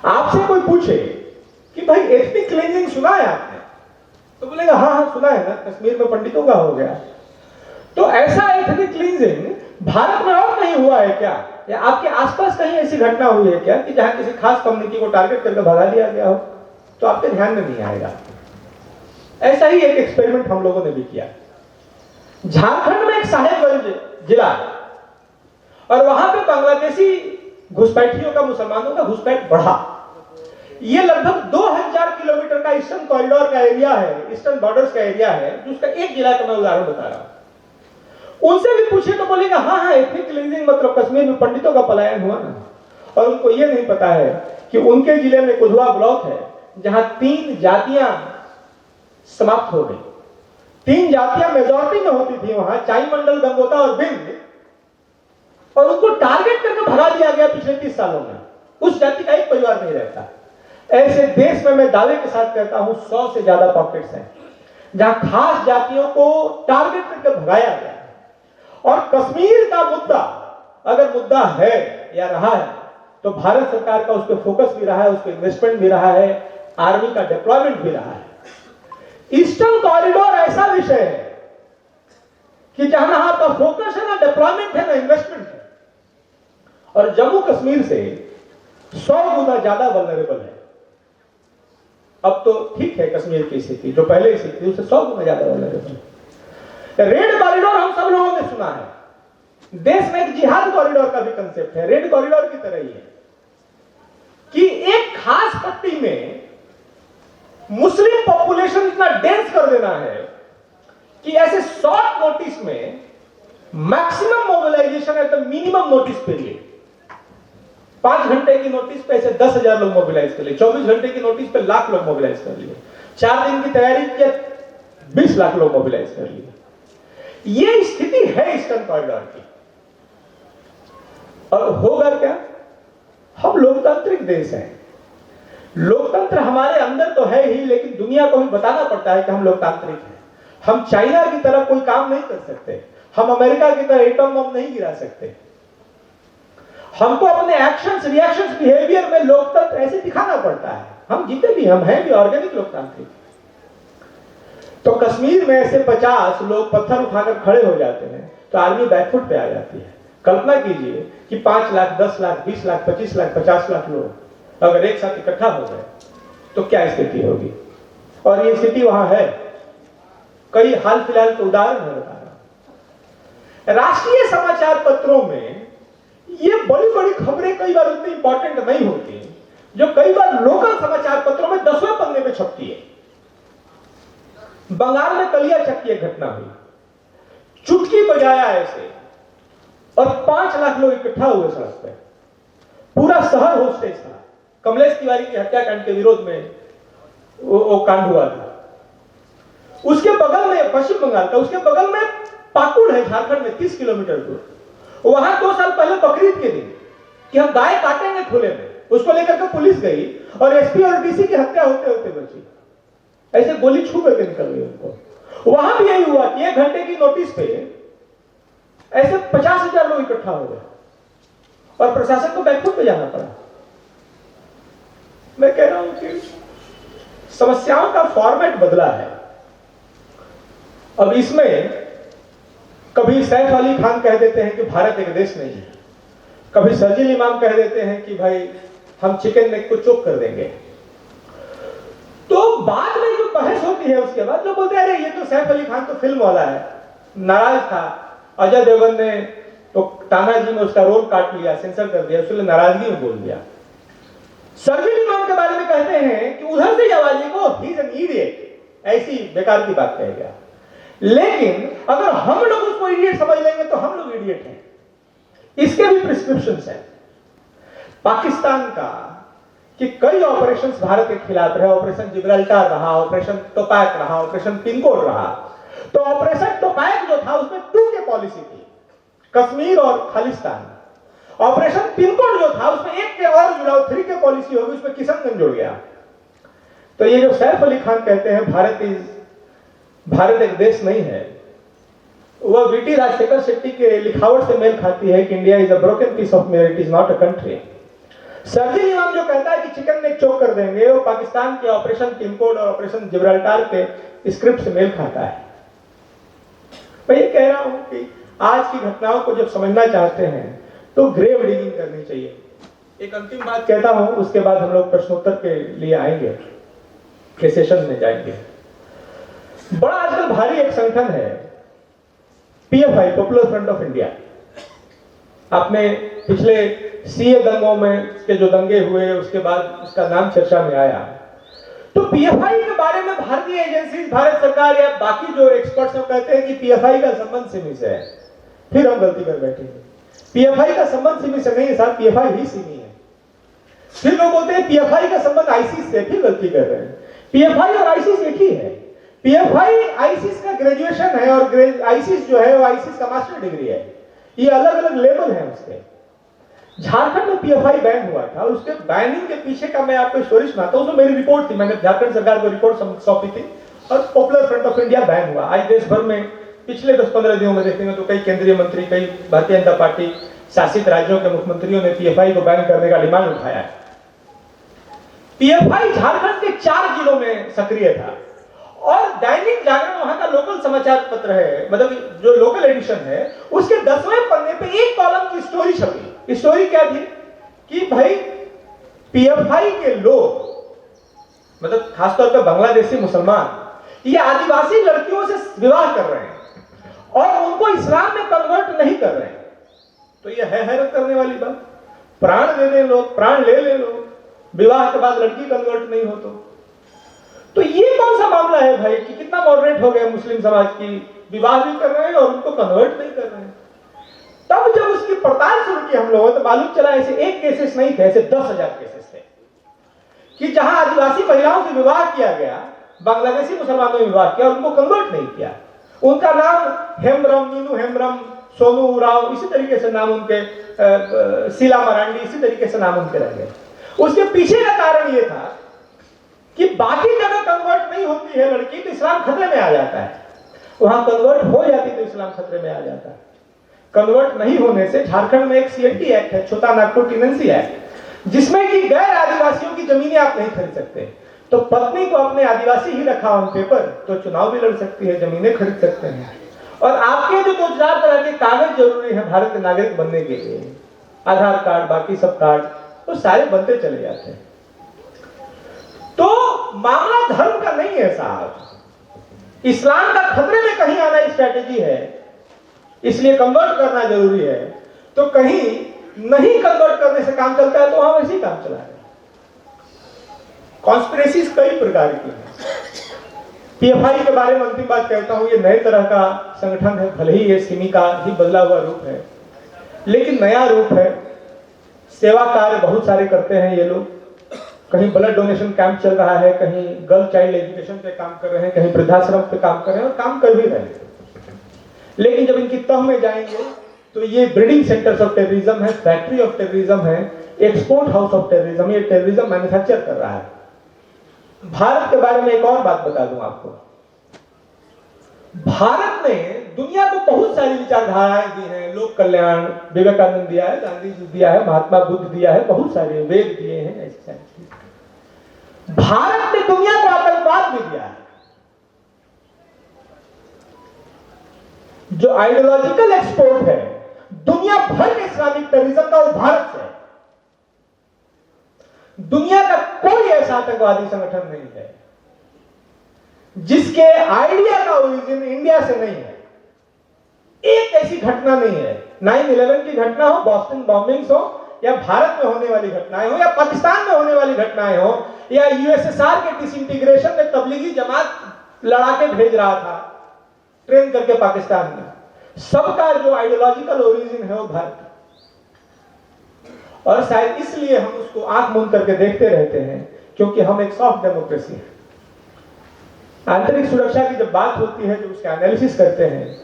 आपसे कोई पूछे कि भाई एथनिक क्लींजिंग सुना है आपने, तो बोलेगा हाँ हाँ सुना है ना, कश्मीर में पंडितों का हो गया। तो ऐसा एथनिक क्लींजिंग भारत में और नहीं हुआ है क्या, या आपके आसपास कहीं ऐसी घटना हुई है क्या कि जहां किसी खास कम्युनिटी को टारगेट करके भगा दिया गया हो? तो आपके ध्यान में नहीं आएगा। ऐसा ही एक एक्सपेरिमेंट हम लोगों ने भी किया। झारखंड में एक साहेबगंज जिला है और वहां पे बांग्लादेशी घुसपैठियों का, मुसलमानों का घुसपैठ बढ़ा। ये लगभग 2000 किलोमीटर का ईस्टर्न कॉरिडोर का एरिया है, ईस्टर्न बॉर्डर्स का एरिया है, जिसका एक जिला का मैं उदाहरण बता रहा हूं। उनसे भी पूछिए तो बोलेगा हाँ हाँ एथनिक क्लींजिंग मतलब कश्मीर में पंडितों का पलायन हुआ ना। और उनको ये नहीं पता है कि उनके जिले में कुधवा ब्लॉक है जहां 3 जातियां समाप्त हो गई। 3 जातियां मेजॉरिटी में होती थी वहां, चाई मंडल, गंगोता और बिंद, और उनको टारगेट करके भगा दिया गया पिछले 30 सालों में। उस जाति का एक परिवार नहीं रहता। ऐसे देश में मैं दावे के साथ कहता हूं 100 से ज्यादा पॉकेट्स हैं जहां खास जातियों को टारगेट करके भगाया गया। और कश्मीर का मुद्दा अगर मुद्दा है या रहा है तो भारत सरकार का उस पर फोकस भी रहा है, उस पर इन्वेस्टमेंट भी रहा है, आर्मी का डिप्लॉयमेंट भी रहा है। ईस्टर्न कॉरिडोर ऐसा विषय है कि जहां ना आपका फोकस है, ना डिप्लॉयमेंट है, ना इन्वेस्टमेंट है, और जम्मू कश्मीर से 100 गुना ज्यादा वल्नरेबल है। अब तो ठीक है कश्मीर की स्थिति जो पहले स्थिति थी उससे 100 गुना ज्यादा वल्नरेबल है। रेड कॉरिडोर हम सब लोगों ने सुना है। देश में एक जिहाद कॉरिडोर का भी कंसेप्ट है, रेड कॉरिडोर की तरह ही है कि एक खास पट्टी में मुस्लिम पॉपुलेशन इतना डेंस कर देना है कि ऐसे शॉर्ट नोटिस में maximum mobilisation at the minimum notice period, 5 घंटे की नोटिस पे ऐसे 10,000 लोग मोबिलाइज कर लिए, 24 घंटे की नोटिस पे लाख लोग मोबिलाइज कर लिए, 4 दिन की तैयारी किया 20 लाख लोग मोबिलाइज कर लिए। ये स्थिति है ईस्टर्न कॉरिडोर की। और होगा क्या? हम लोकतांत्रिक देश हैं, लोकतंत्र हमारे अंदर तो है ही, लेकिन दुनिया को भी बताना पड़ता है कि हम लोकतांत्रिक हैं। हम चाइना की तरह कोई काम नहीं कर सकते, हम अमेरिका की तरह एटम बम नहीं गिरा सकते। हमको अपने एक्शंस, रिएक्शंस, बिहेवियर में लोकतंत्र ऐसे दिखाना पड़ता है। हम जीते भी, हम हैं भी ऑर्गेनिक लोकतांत्रिक। तो कश्मीर में ऐसे 50 लोग पत्थर उठाकर खड़े हो जाते हैं तो आर्मी बैकफुट पे आ जाती है। कल्पना कीजिए कि 5 लाख, 10 लाख, 20 लाख, 25 लाख, 50 लाख लोग अगर एक साथ इकट्ठा हो गए तो क्या स्थिति होगी। और ये स्थिति वहां है। कई हाल फिलहाल के उदाहरण है बता रहा। राष्ट्रीय समाचार पत्रों में ये बड़ी बड़ी खबरें कई बार उतनी इंपॉर्टेंट नहीं होती जो कई बार लोकल समाचार पत्रों में 10वें पन्ने पे छपती है। बंगाल में कलियाचक की एक घटना हुई, चुटकी बजाया ऐसे और 5 लाख लोग इकट्ठा हुए सड़क पे, पूरा शहर होस्टेज था। कमलेश तिवारी की हत्याकांड के विरोध में वो कांड हुआ था। उसके बगल में पश्चिम बंगाल का, उसके बगल में पाकुड़ है झारखंड में 30 किलोमीटर दूर। वहां 2 साल पहले बकरीद के दिन कि हम गाय काटेंगे खुले में, उसको लेकर के पुलिस गई और एसपी और डीसी की हत्या होते होते बची। ऐसे गोली छू करके निकल गई उनको। वहां भी यही हुआ कि 1 घंटे की नोटिस पे ऐसे 50,000 लोग इकट्ठा हो गए और प्रशासन को बैकफुट पे जाना पड़ा। मैं कह रहा हूं कि समस्याओं का फॉर्मेट बदला है। अब इसमें कभी सैफ अली खान कह देते हैं कि भारत एक देश नहीं है, कभी सर्जिल इमाम कह देते हैं कि भाई हम चिकन नेक को चोक कर देंगे। तो बाद में जो बहस होती है उसके बाद जो बोलते हैं अरे ये तो सैफ अली खान तो फिल्म वाला है, नाराज था, अजय देवगन ने तो तानाजी में उसका रोल काट लिया, सेंसर कर दिया, उसने नाराजगी में बोल दिया। सर्जिल इमाम के बारे में कहते हैं कि उधर से आवाज को ही इज एन इडियट, ऐसी बेकार की बात कह गया। लेकिन अगर हम लोग उसको इडियट समझ लेंगे तो हम लोग इडियट हैं। इसके भी प्रिस्क्रिप्शंस हैं पाकिस्तान का कि कई ऑपरेशंस भारत के खिलाफ रहे। ऑपरेशन जिब्राल्टार रहा, ऑपरेशन टोपैक रहा, ऑपरेशन पिनकोड रहा। तो ऑपरेशन टोपैक जो था उसमें 2 की पॉलिसी थी, कश्मीर और खालिस्तान। ऑपरेशन पिनकोड जो था उसमें 1 के और जुड़ाव 3 के पॉलिसी होगी, उसमें किशनगंज जुड़ गया। तो ये जो सैफ अली खान कहते हैं भारत एक देश नहीं है, वह वीटी राजशेखर शेट्टी के लिखावट से मेल खाती है कि India is a broken piece of mirror, it is not a country. Sharjeel Imam जो कहता है कि चिकन नेक चोक कर देंगे, वो पाकिस्तान के ऑपरेशन पिनकोड और ऑपरेशन जिब्राल्टार के स्क्रिप्ट से मेल खाता है। मैं ये कह रहा हूं कि आज की घटनाओं को जब समझना चाहते हैं तो ग्रेव डिगिंग करनी चाहिए। एक अंतिम बात कहता हूं, उसके बाद हम लोग प्रश्नोत्तर के लिए आएंगे, के सेशन में जाएंगे। बड़ा आजकल भारी एक संगठन है PFI, popular Front of India. आपने पिछले सीए दंगों में के जो दंगे हुए उसके बाद उसका नाम चर्चा में आया। तो पीएफआई के बारे में भारतीय एजेंसी, भारत सरकार या बाकी जो एक्सपर्ट्स सब कहते हैं कि पीएफआई का संबंध सिमी से है। फिर हम गलती कर बैठेंगे। पीएफआई का संबंध सिमी से नहीं है साहब, पीएफआई ही सिमी है। फिर लोग बोलते हैं पीएफआई का संबंध आईसिस से, फिर गलती कर रहे हैं। पीएफआई और आईसिस एक ही है। पीएफआई आईसिस का ग्रेजुएशन है और आईसिस जो है वो आईसिस का मास्टर डिग्री है। ये अलग अलग लेवल है उसके। झारखंड में पीएफआई बैन हुआ था और उसके बैनिंग के पीछे का मैं आपको स्टोरी सुनाता हूं। उसमें मेरी रिपोर्ट थी, मैंने झारखंड सरकार को रिपोर्ट सौंपी थी और popular Front of India ban हुआ। आज देश भर में पिछले 10-15 दिनों में देखेंगे तो कई केंद्रीय मंत्री, कई भारतीय जनता पार्टी शासित राज्यों के मुख्यमंत्रियों ने पीएफआई को बैन करने का डिमांड उठाया है। पीएफआई झारखंड के 4 जिलों में सक्रिय था और दैनिक जागरण वहां का लोकल समाचार पत्र है, मतलब जो लोकल एडिशन है, उसके 10वें पन्ने पे एक कॉलम की स्टोरी छपी। स्टोरी क्या थी कि भाई पीएफआई के लोग, मतलब खासतौर पर बांग्लादेशी मुसलमान, ये आदिवासी लड़कियों से विवाह कर रहे हैं और उनको इस्लाम में कन्वर्ट नहीं कर रहे हैं। तो ये है हैरत करने वाली बात। प्राण दे दे लोग, प्राण ले ले लोग, विवाह के बाद लड़की कन्वर्ट नहीं हो तो ये कौन सा मामला है भाई कि कितना मॉडरेट हो गया मुस्लिम समाज की, विवाह भी कर रहे हैं और उनको कन्वर्ट नहीं कर रहे हैं। तब जब उसकी पड़ताल शुरू की हम लोगों तो मालूम चला ऐसे 1 केसेस नहीं थे, ऐसे 10,000 केसेस थे कि जहां आदिवासी महिलाओं से विवाह किया गया, बांग्लादेशी मुसलमानों ने विवाह किया और उनको कन्वर्ट नहीं किया। उनका नाम हेमब्रम, मीनू हेमब्रम, सोनू उराव, इसी तरीके से नाम उनके, शीला मरांडी, इसी तरीके से नाम उनके रह गए। उसके पीछे का कारण यह था कि बाकी जगह कन्वर्ट नहीं होती है लड़की तो इस्लाम खतरे में आ जाता है। वहां कन्वर्ट हो जाती तो इस्लाम खतरे में आ जाता। कन्वर्ट नहीं होने से झारखंड में एक CNT एक्ट है, छोटा नागपुर टेनेंसी एक्ट, जिसमें कि गैर आदिवासियों की जमीनें आप नहीं खरीद सकते। तो पत्नी को अपने आदिवासी ही रखा ऑन पेपर तो चुनाव भी लड़ सकती है, जमीनें खरीद सकते हैं। और आपके जो 2-4 तरह के कागज जरूरी है भारत के नागरिक बनने के लिए, आधार कार्ड, बाकी सब कार्ड, वो सारे बनते चले जाते हैं। तो मामला धर्म का नहीं है साहब, इस्लाम का खतरे में कहीं आना स्ट्रैटेजी है, इसलिए कन्वर्ट करना जरूरी है। तो कहीं नहीं कन्वर्ट करने से काम चलता है तो हम ऐसे ही काम चला रहे हैं। कॉन्स्पिरेसीज कई प्रकार की हैं। PFI के बारे में अंतिम बात कहता हूं, ये नए तरह का संगठन है, भले ही ये सिमी का ही बदला हुआ रूप है, लेकिन नया रूप है। सेवा कार्य बहुत सारे करते हैं ये लोग, कहीं ब्लड डोनेशन कैंप चल रहा है, कहीं गर्ल चाइल्ड एजुकेशन पे काम कर रहे हैं, कहीं वृद्धाश्रम पे काम कर रहे हैं और काम कर भी रहे हैं। लेकिन जब इनकी तह में जाएंगे तो ये ब्रीडिंग सेंटर्स ऑफ टेररिज्म है, फैक्ट्री ऑफ टेररिज्म है, एक्सपोर्ट हाउस ऑफ टेररिज्म, ये टेररिज्म मैन्युफैक्चर कर रहा है। भारत के बारे में एक और बात बता दूं आपको, भारत ने दुनिया को बहुत सारी विचारधाराएं दी हैं, लोक कल्याण विवेकानंद दिया है, गांधी जी दिया है, महात्मा बुद्ध दिया है, बहुत सारे वेद दिए हैं, ऐसी सारी चीजें। भारत ने दुनिया को आतंकवाद भी दिया है। जो आइडियोलॉजिकल एक्सपोर्ट है दुनिया भर के इस्लामिक टेररिज्म का, वो भारत से है। दुनिया का कोई ऐसा आतंकवादी संगठन नहीं है जिसके आइडिया का ओरिजिन इंडिया से नहीं है। एक ऐसी घटना नहीं है, 9/11 की घटना हो, बॉस्टन बॉम्बिंग्स हो, या भारत में होने वाली घटनाएं हो, या पाकिस्तान में होने वाली घटनाएं हो, या USSR के डिसइंटीग्रेशन में तबलीगी जमात लड़ा के भेज रहा था ट्रेन करके पाकिस्तान में, सबका जो आइडियोलॉजिकल ओरिजिन है वो भारत। और शायद इसलिए हम उसको आंख मूंद करके देखते रहते हैं, क्योंकि हम एक सॉफ्ट डेमोक्रेसी है। आंतरिक सुरक्षा की जब बात होती है, जब उसका एनालिसिस करते हैं,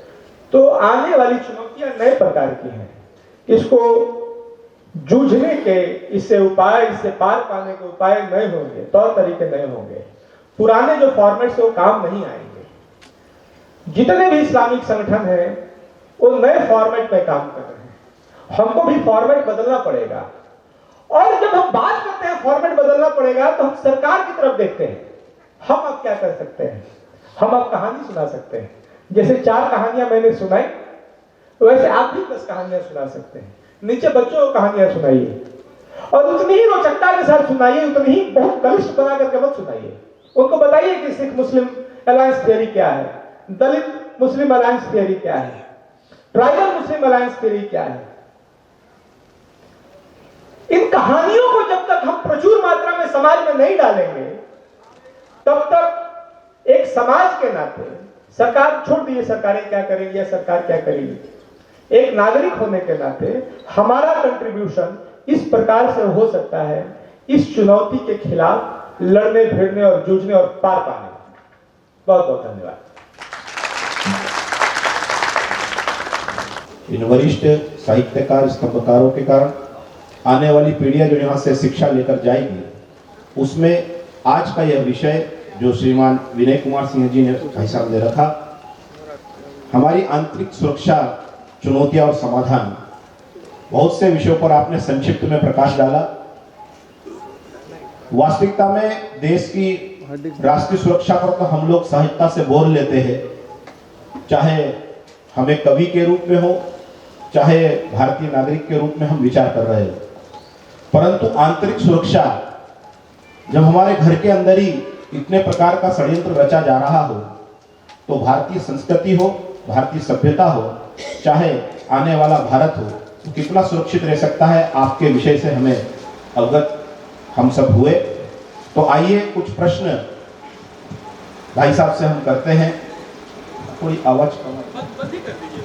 तो आने वाली चुनौतियां नए प्रकार की हैं। इसको जूझने के इससे पार पाने के उपाय नए होंगे, तौर तरीके नए होंगे। पुराने जो फॉर्मेट से वो काम नहीं आएंगे। जितने भी इस्लामिक संगठन हैं वो नए फॉर्मेट में काम कर रहे हैं, हमको भी फॉर्मेट बदलना पड़ेगा। और जब हम बात करते हैं फॉर्मेट बदलना पड़ेगा, तो हम सरकार की तरफ देखते हैं, हम अब क्या कर सकते हैं। हम अब कहानी सुना सकते हैं, जैसे 4 कहानियां मैंने सुनाई, वैसे आप भी 10 कहानियां सुना सकते हैं। नीचे बच्चों को कहानियां सुनाइए, और उतनी ही रोचकता के साथ सुनाइए, उतनी ही बहुत कनिष्ठ बना करके मत सुनाइए। उनको बताइए कि सिख मुस्लिम अलायंस थियरी क्या है, दलित मुस्लिम अलायंस थियरी क्या है, ट्राइबल मुस्लिम अलायंस थियरी क्या है। इन कहानियों को जब तक हम प्रचुर मात्रा में समाज में नहीं डालेंगे, तब तक एक समाज के नाते, सरकार छोड़ दीजिए सरकारें क्या करेंगी या सरकार क्या करेगी, एक नागरिक होने के नाते हमारा कंट्रीब्यूशन इस प्रकार से हो सकता है, इस चुनौती के खिलाफ लड़ने भिड़ने और जूझने और पार पाने। बहुत बहुत धन्यवाद। इन वरिष्ठ साहित्यकार स्तंभकारों के कारण आने वाली पीढ़ियां जो यहाँ से शिक्षा लेकर जाएगी, उसमें आज का यह विषय जो श्रीमान विनय कुमार सिंह जी ने भाई साहब ने रखा, हमारी आंतरिक सुरक्षा, चुनौतियां और समाधान, बहुत से विषयों पर आपने संक्षिप्त में प्रकाश डाला। वास्तविकता में देश की राष्ट्रीय सुरक्षा पर तो हम लोग सहजता से बोल लेते हैं, चाहे हमें कवि के रूप में हो, चाहे भारतीय नागरिक के रूप में हम विचार कर रहे हो, परंतु आंतरिक सुरक्षा जब हमारे घर के अंदर ही इतने प्रकार का षड्यंत्र रचा जा रहा हो, तो भारतीय संस्कृति हो, भारतीय सभ्यता हो, चाहे आने वाला भारत हो, तो कितना सुरक्षित रह सकता है, आपके विषय से हमें अवगत हम सब हुए। तो आइए कुछ प्रश्न भाई साहब से हम करते हैं। कोई आवाज बंद ही कर दीजिए।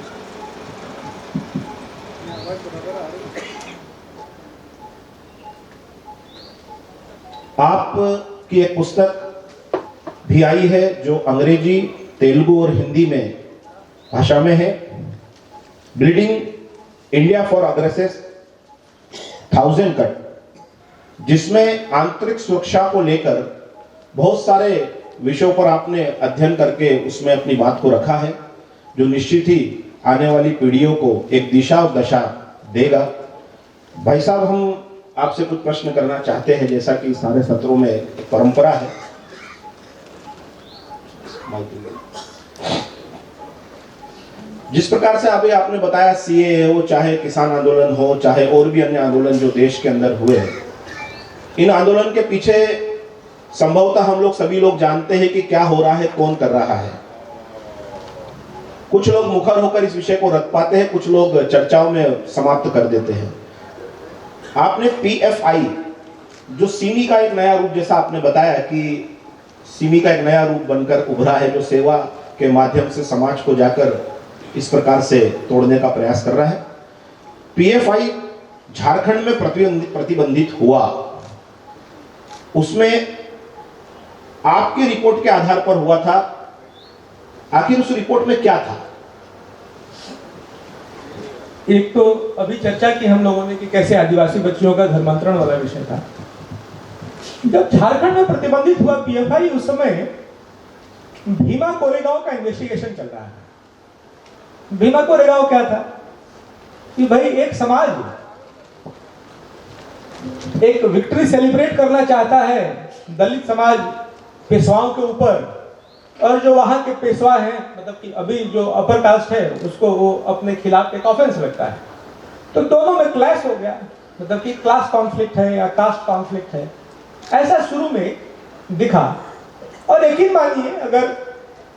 आपकी एक पुस्तक भी आई है जो अंग्रेजी, तेलुगु और हिंदी में भाषा में है, ब्लीडिंग इंडिया फॉर अग्रेसेस 1000 कट, जिसमें आंतरिक सुरक्षा को लेकर बहुत सारे विषयों पर आपने अध्ययन करके उसमें अपनी बात को रखा है। जो निश्चित ही आने वाली पीढ़ियों को एक दिशा और दशा देगा। भाई साहब, हम आपसे कुछ प्रश्न करना चाहते हैं, जैसा कि सारे सत्रों में एक परंपरा है। जिस प्रकार से अभी आपने बताया सीए हो, चाहे किसान आंदोलन हो, चाहे और भी अन्य आंदोलन जो देश के अंदर हुए हैं, इन आंदोलन के पीछे संभवतः हम लोग सभी लोग जानते हैं कि क्या हो रहा है, कौन कर रहा है। कुछ लोग मुखर होकर इस विषय को रख पाते हैं, कुछ लोग चर्चाओं में समाप्त कर देते हैं। आपने पीएफआई जो सिमी का एक नया रूप, जैसा आपने बताया कि सिमी का एक नया रूप बनकर उभरा है, जो सेवा के माध्यम से समाज को जाकर इस प्रकार से तोड़ने का प्रयास कर रहा है। पीएफआई झारखंड में प्रतिबंधित हुआ, उसमें आपकी रिपोर्ट के आधार पर हुआ था। आखिर उस रिपोर्ट में क्या था? एक तो अभी चर्चा की हम लोगों ने कि कैसे आदिवासी बच्चियों का धर्मांतरण वाला विषय था। जब झारखंड में प्रतिबंधित हुआ पीएफआई, उस समय भीमा कोरेगांव का इन्वेस्टिगेशन चल रहा है। भीमा कोरेगांव क्या था कि भाई एक समाज एक विक्ट्री सेलिब्रेट करना चाहता है, दलित समाज पेशवाओं के ऊपर, और जो वहां के पेशवा हैं, मतलब कि अभी जो अपर कास्ट है उसको वो अपने खिलाफ एक ऑफेंस लगता है। तो दोनों में क्लैश हो गया, मतलब कि क्लास कॉन्फ्लिक्ट है या कास्ट कॉन्फ्लिक्ट है, ऐसा शुरू में दिखा। और यकीन मानिए, अगर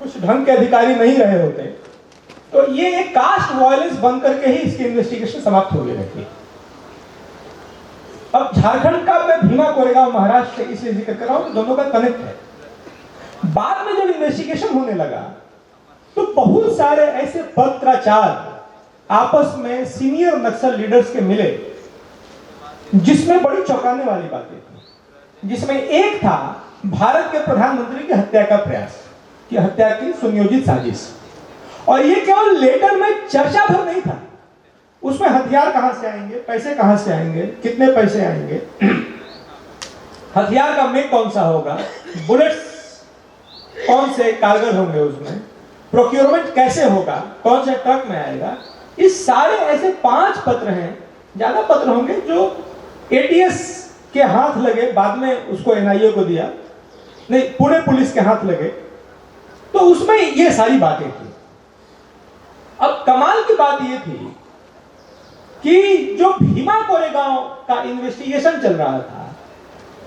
कुछ ढंग के अधिकारी नहीं रहे होते तो ये एक कास्ट वायलेंस बन करके ही इसकी इन्वेस्टिगेशन समाप्त हो गई रहती। अब झारखंड का मैं भीमा कोरेगांव महाराष्ट्र से इसलिए जिक्र कर रहा हूं, दोनों का कनेक्ट है। बाद में जब इन्वेस्टिगेशन होने लगा तो बहुत सारे ऐसे पत्राचार आपस में सीनियर नक्सल लीडर्स के मिले, जिसमें बड़ी चौंकाने वाली बातें थी। जिसमें एक था भारत के प्रधानमंत्री की हत्या का प्रयास, की हत्या की सुनियोजित साजिश। और ये केवल लेटर में चर्चा भर नहीं था, उसमें हथियार कहां से आएंगे, पैसे कहां से आएंगे, कितने पैसे आएंगे, हथियार का मेक कौन सा होगा, बुलेट्स कौन से कारगर होंगे, उसमें प्रोक्योरमेंट कैसे होगा, कौन से ट्रक में आएगा। इस सारे ऐसे 5 पत्र हैं, ज्यादा पत्र होंगे, जो एटीएस के हाथ लगे, बाद में उसको एनआईए को दिया, नहीं पुणे पुलिस के हाथ लगे। तो उसमें ये सारी बातें थी। अब कमाल की बात ये थी कि जो भीमा कोरेगांव का इन्वेस्टिगेशन चल रहा था,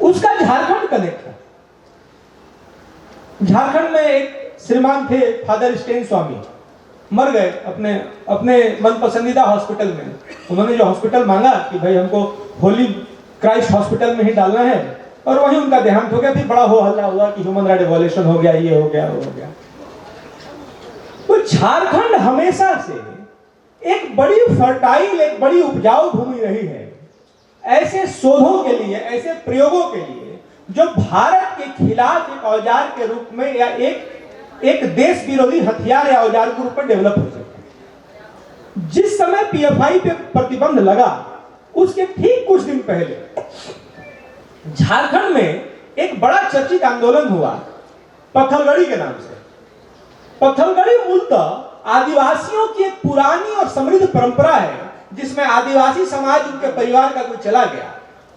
उसका झारखंड कनेक्ट था। झारखंड में एक श्रीमान थे फादर स्टेन स्वामी, मर गए अपने मन पसंदीदा हॉस्पिटल में। उन्होंने जो हॉस्पिटल मांगा कि भाई हमको होली क्राइस्ट हॉस्पिटल में ही डालना है, और वहीं उनका देहांत हो गया। फिर बड़ा हो हल्ला हुआ कि ह्यूमन राइट वायलेशन हो गया, ये हो गया, वो हो गया। तो झारखंड हमेशा से एक बड़ी फर्टाइल, एक बड़ी उपजाऊ भूमि रही है ऐसे शोधों के लिए, ऐसे प्रयोगों के लिए, जो भारत के खिलाफ एक औजार के रूप में या एक देश विरोधी हथियार या औजार के रूप में डेवलप हो सकता है। जिस समय पीएफआई पे प्रतिबंध लगा, उसके ठीक कुछ दिन पहले झारखंड में एक बड़ा चर्चित आंदोलन हुआ पत्थलगड़ी के नाम से। पत्थलगड़ी मूलतः आदिवासियों की एक पुरानी और समृद्ध परंपरा है, जिसमें आदिवासी समाज, उनके परिवार का कोई चला गया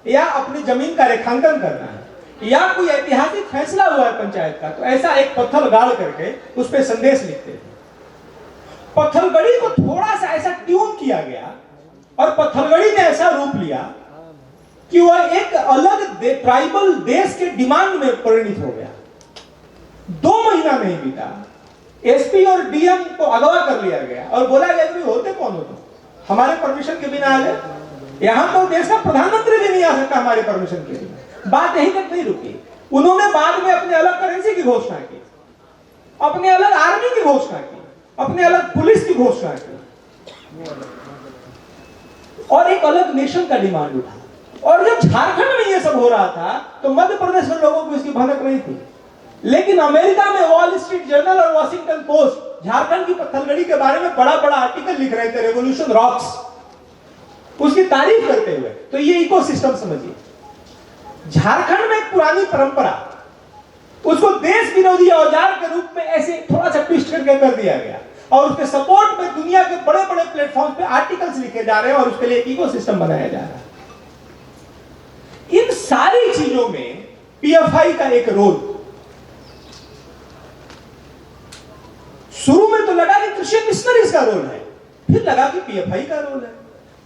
या अपनी जमीन का रेखांकन करना है, या कोई ऐतिहासिक फैसला हुआ है पंचायत का, तो ऐसा एक पत्थर गाड़ करके उस पर संदेश लिखते थे। पत्थलगड़ी को थोड़ा सा ऐसा ट्यून किया गया, और पत्थलगड़ी ने ऐसा रूप लिया कि वह एक अलग ट्राइबल देश के डिमांड में परिणित हो गया। 2 महीना नहीं बीता, एसपी और डीएम को अगवा कर लिया गया और बोला गया कि होते कौन हो तुम, हमारे परमिशन के बिना आ गए। यहां तो देश का प्रधानमंत्री भी नहीं आ सकता हमारे परमिशन के बिना। बात यहीं तक नहीं रुकी, उन्होंने बाद में अपने अलग करेंसी की घोषणा की, अपने अलग आर्मी की घोषणा की, अपने अलग पुलिस की घोषणा की, और एक अलग नेशन का डिमांड उठा। और जब झारखंड में ये सब हो रहा था तो मध्य प्रदेश में लोगों को इसकी भनक नहीं थी, लेकिन अमेरिका में वॉल स्ट्रीट जर्नल और वॉशिंगटन पोस्ट झारखंड की पत्थलगड़ी के बारे में बड़ा बड़ा आर्टिकल लिख रहे थे, रेवोल्यूशन रॉक्स, उसकी तारीफ करते हुए। तो ये इकोसिस्टम समझिए, झारखंड में एक पुरानी परंपरा, उसको देश विरोधी औजार के रूप में ऐसे थोड़ा सा ट्विस्ट करके कर दिया गया। और उसके सपोर्ट में दुनिया के बड़े बड़े प्लेटफॉर्म पे आर्टिकल्स लिखे जा रहे हैं और उसके लिए एक इकोसिस्टम बनाया जा रहा है। इन सारी चीजों में पीएफआई का एक रोल, शुरू में तो लगा कि क्रिश्चियन मिशनरीज का रोल है, फिर लगा कि पीएफआई का रोल है।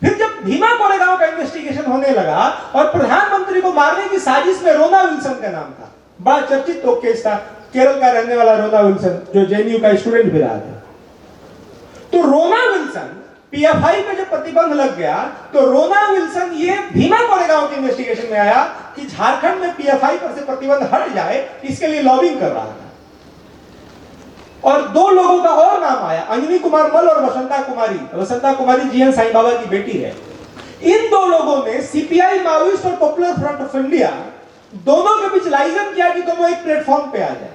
फिर जब भीमा कोरेगांव का इन्वेस्टिगेशन होने लगा और प्रधानमंत्री को मारने की साजिश में रोना विल्सन का नाम था, बड़ा चर्चित तो केस था, केरल का रहने वाला रोना विल्सन जो जेएनयू का स्टूडेंट भी रहा था। तो रोना विल्सन पीएफआई पे जब प्रतिबंध लग गया तो रोना विल्सन ये भीमा कोरेगांव के इन्वेस्टिगेशन में आया कि झारखंड में पीएफआई पर से प्रतिबंध हट जाए, इसके लिए लॉबिंग कर रहा था। और दो लोगों का और नाम आया, अंजनी कुमार मल और वसंता कुमारी। वसंता कुमारी जीएन साईं बाबा की बेटी है। इन दो लोगों ने सीपीआई, माओइस्ट और पॉपुलर फ्रंट ऑफ इंडिया दोनों के बीच लाइजन किया कि दोनों एक प्लेटफॉर्म पे आ जाए।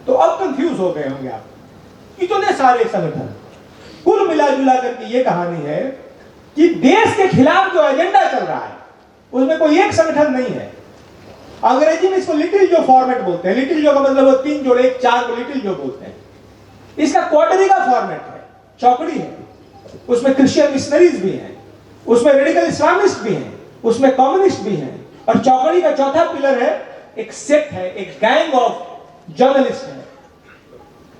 तो अब कंफ्यूज हो गए होंगे आप, इतने सारे संगठन। कुल मिला जुला करके ये कहानी है कि देश के खिलाफ जो एजेंडा चल रहा है उसमें कोई एक संगठन नहीं है। अंग्रेजी में इसको लिटिल जो फॉर्मेट बोलते हैं। लिटिल जो का मतलब वो 3 जोड़े 1 4 को लिटिल जो बोलते हैं। इसका क्वार्टरी का फॉर्मेट है, चौकड़ी है। उसमें क्रिश्चियन मिशनरीज भी हैं, उसमें रेडिकल इस्लामिस्ट भी हैं, उसमें कम्युनिस्ट भी हैं। और चौकड़ी का चौथा पिलर है एक सेक्ट है, एक गैंग ऑफ जर्नलिस्ट है,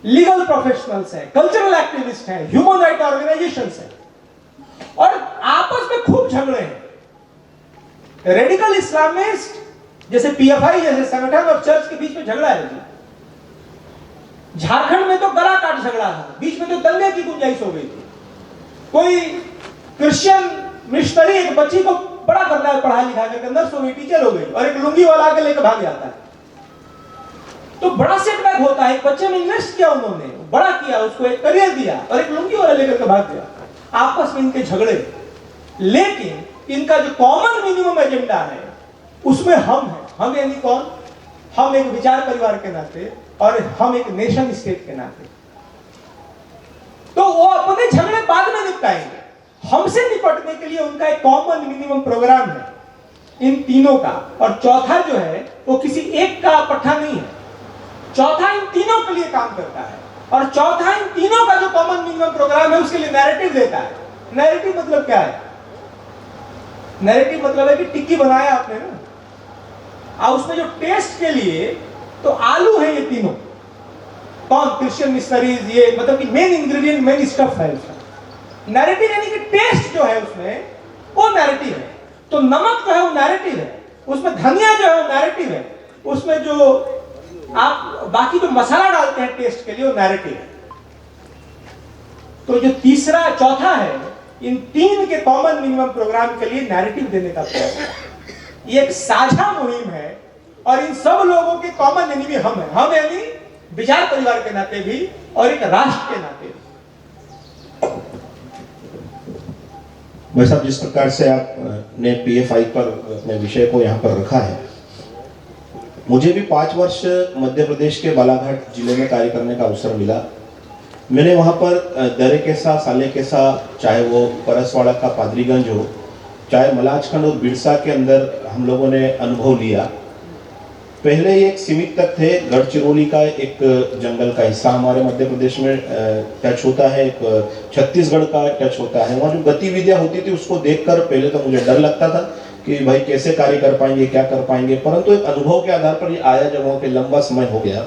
लीगल प्रोफेशनल्स हैं, कल्चरल एक्टिविस्ट हैं, ह्यूमन राइट ऑर्गेनाइजेशंस हैं। और आपस में खूब झगड़े हैं। रेडिकल इस्लामिस्ट जैसे पीएफआई जैसे संगठन और चर्च के बीच में झगड़ा है जी। झारखंड में तो गला काट झगड़ा था, बीच में तो दंगे की गुंजाइश हो गई थी। कोई क्रिश्चियन मिशनरी एक बच्ची को बड़ा करता है, पढ़ा लिखा करके नर्स हो गई, टीचर हो गई, और एक लुंगी वाला आके लेकर भाग जाता है। तो बड़ा सेटबैक होता है। एक बच्चे में इन्वेस्ट किया, उन्होंने बड़ा किया, उसको एक करियर दिया, और एक लुंगी वाला लेकर के भाग गया। आपस में इनके झगड़े, लेकिन इनका जो कॉमन मिनिमम एजेंडा है उसमें हम हैं। हम यानी कौन? हम एक विचार परिवार के नाते और हम एक नेशन स्टेट के नाते। तो वो अपने झगड़े बाद में निपटाएंगे। हमसे निपटने के लिए उनका एक कॉमन मिनिमम प्रोग्राम है इन तीनों का। और चौथा जो है वो किसी एक का पट्टा नहीं है, चौथा इन तीनों के लिए काम करता है। और चौथा इन तीनों का जो कॉमन मिनिमम प्रोग्राम है उसके लिए नैरेटिव देता है। नैरेटिव मतलब क्या है? नैरेटिव मतलब है कि टिक्की बनाया आपने ना, और उसमें जो टेस्ट के लिए तो आलू है ये तीनों। कौन? Christian missionaries. ये मतलब कि मेन इंग्रेडिएंट, मेन स्टफ है उसका। नैरेटिव यानी कि टेस्ट जो है उसमें वो नैरेटिव है। तो नमक जो है वो नैरेटिव है, उसमें धनिया जो है वो नैरेटिव है, उसमें जो आप बाकी जो मसाला डालते हैं टेस्ट के लिए वो नैरेटिव है। तो जो तीसरा चौथा है, इन तीन के कॉमन मिनिमम प्रोग्राम के लिए नैरेटिव देने का प्रयास है। ये एक साझा मुहिम है और इन सब लोगों के कॉमन एनिमी हम हैं। हम यानी विचार परिवार के नाते भी और एक राष्ट्र के नाते भी। भाई साहब, जिस प्रकार से आपने पीएफआई पर अपने विषय को यहाँ पर रखा है, मुझे भी 5 वर्ष मध्य प्रदेश के बालाघाट जिले में कार्य करने का अवसर मिला। मैंने वहाँ पर दरेकेसा, सालेकेसा, चाहे वो परसवाड़ा का पादरीगंज हो, चाहे मलाजखंड और बिरसा के अंदर हम लोगों ने अनुभव लिया। पहले ये एक सीमित तक थे, गढ़चिरौली का एक जंगल का हिस्सा हमारे मध्य प्रदेश में टच होता है, एक छत्तीसगढ़ का टच होता है। वहाँ जो गतिविधियाँ होती थी उसको देखकर पहले तो मुझे डर लगता था कि भाई कैसे कार्य कर पाएंगे, क्या कर पाएंगे। परंतु एक अनुभव के आधार पर ये आया जब वहाँ पे लंबा समय हो गया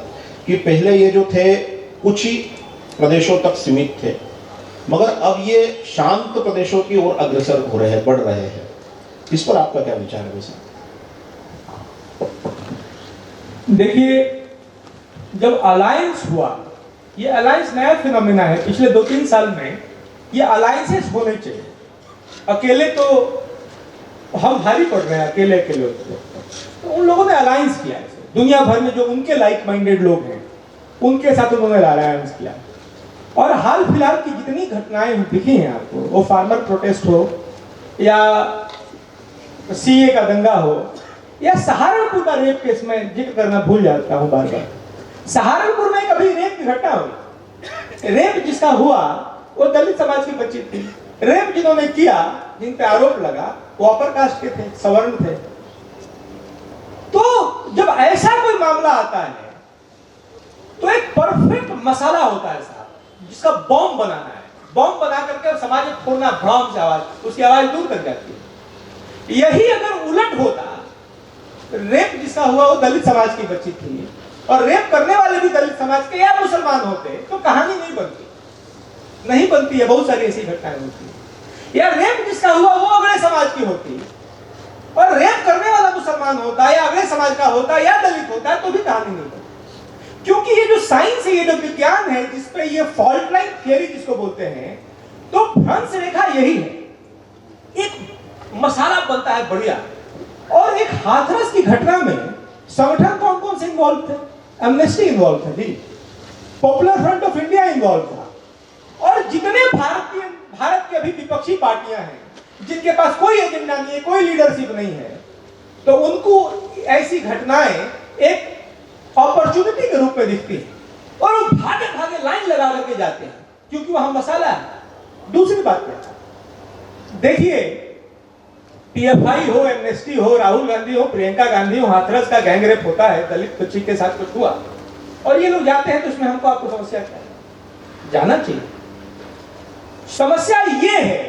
कि पहले ये जो थे कुछ ही प्रदेशों तक सीमित थे, मगर अब ये शांत प्रदेशों की ओर अग्रसर हो रहे हैं, बढ़ रहे हैं। इस पर आपका क्या विचार है वैसे? देखिए, जब अलायंस हुआ, ये अलायंस नया फिनोमेना है। पिछले 2-3 साल में ये अलायंसेस होने चाहिए। अकेले तो हम भारी पड़ रहे हैं, अकेले अकेले तो उन लोगों ने अलायंस किया है। दुनिया भर में जो उनके लाइक माइंडेड लोग हैं उनके साथ उन्होंने अलायंस किया। और हाल फिलहाल की जितनी घटनाएं दिखी हैं आपको, वो फार्मर प्रोटेस्ट हो या सीए का दंगा हो या सहारनपुर का रेप केस में जिक्र करना भूल जाता हूं बार बार। सहारनपुर में कभी रेप की घटना हुई, रेप जिसका हुआ वो दलित समाज की बच्ची थी। रेप जिन्होंने किया, जिन पे आरोप लगा, वो अपर कास्ट के थे, सवर्ण थे। तो जब ऐसा कोई मामला आता है तो एक परफेक्ट मसाला होता है साहब, जिसका बॉम्ब बनाना है, बॉम्ब बना करके समाज में फोड़ना, भ्रम से आवाज, उसकी आवाज दूर कर जाती है। यही अगर उलट होता, रेप जिसका हुआ वो दलित समाज की बच्ची थी और रेप करने वाले भी दलित समाज के या मुसलमान होते, तो कहानी नहीं बनती है। बहुत सारी ऐसी घटनाएं होती है। या रेप जिसका हुआ वो अगले समाज की होती और रेप करने वाला मुसलमान होता या अगले समाज का होता या दलित होता है, तो भी कहानी नहीं बनती। क्योंकि ये जो साइंस है, ये जो विज्ञान है, जिसपे ये फॉल्ट लाइन थियरी जिसको बोलते हैं, तो भ्रंश रेखा यही है, एक मसाला बनता है बढ़िया। और एक हाथरस की घटना में संगठन कौन कौन से इन्वॉल्व थे? एमनेस्टी इन्वॉल्व था जी, Popular Front of India involve था, और जितने भारत की अभी विपक्षी पार्टियां हैं, जिनके पास कोई एजेंडा नहीं है, कोई लीडरशिप नहीं है, तो उनको ऐसी घटनाएं एक अपॉर्चुनिटी के रूप में दिखती है और वो भागे भागे लाइन लगा करके जाते हैं, क्योंकि वहां मसाला है। दूसरी बात क्या है, देखिए पीएफआई हो, एमनेस्टी हो, राहुल गांधी हो, प्रियंका गांधी हो, हाथरस का गैंगरेप होता है, दलित बच्ची के साथ कुछ हुआ और ये लोग जाते हैं, तो उसमें हमको आपको समस्या क्या है? जाना चाहिए। समस्या ये है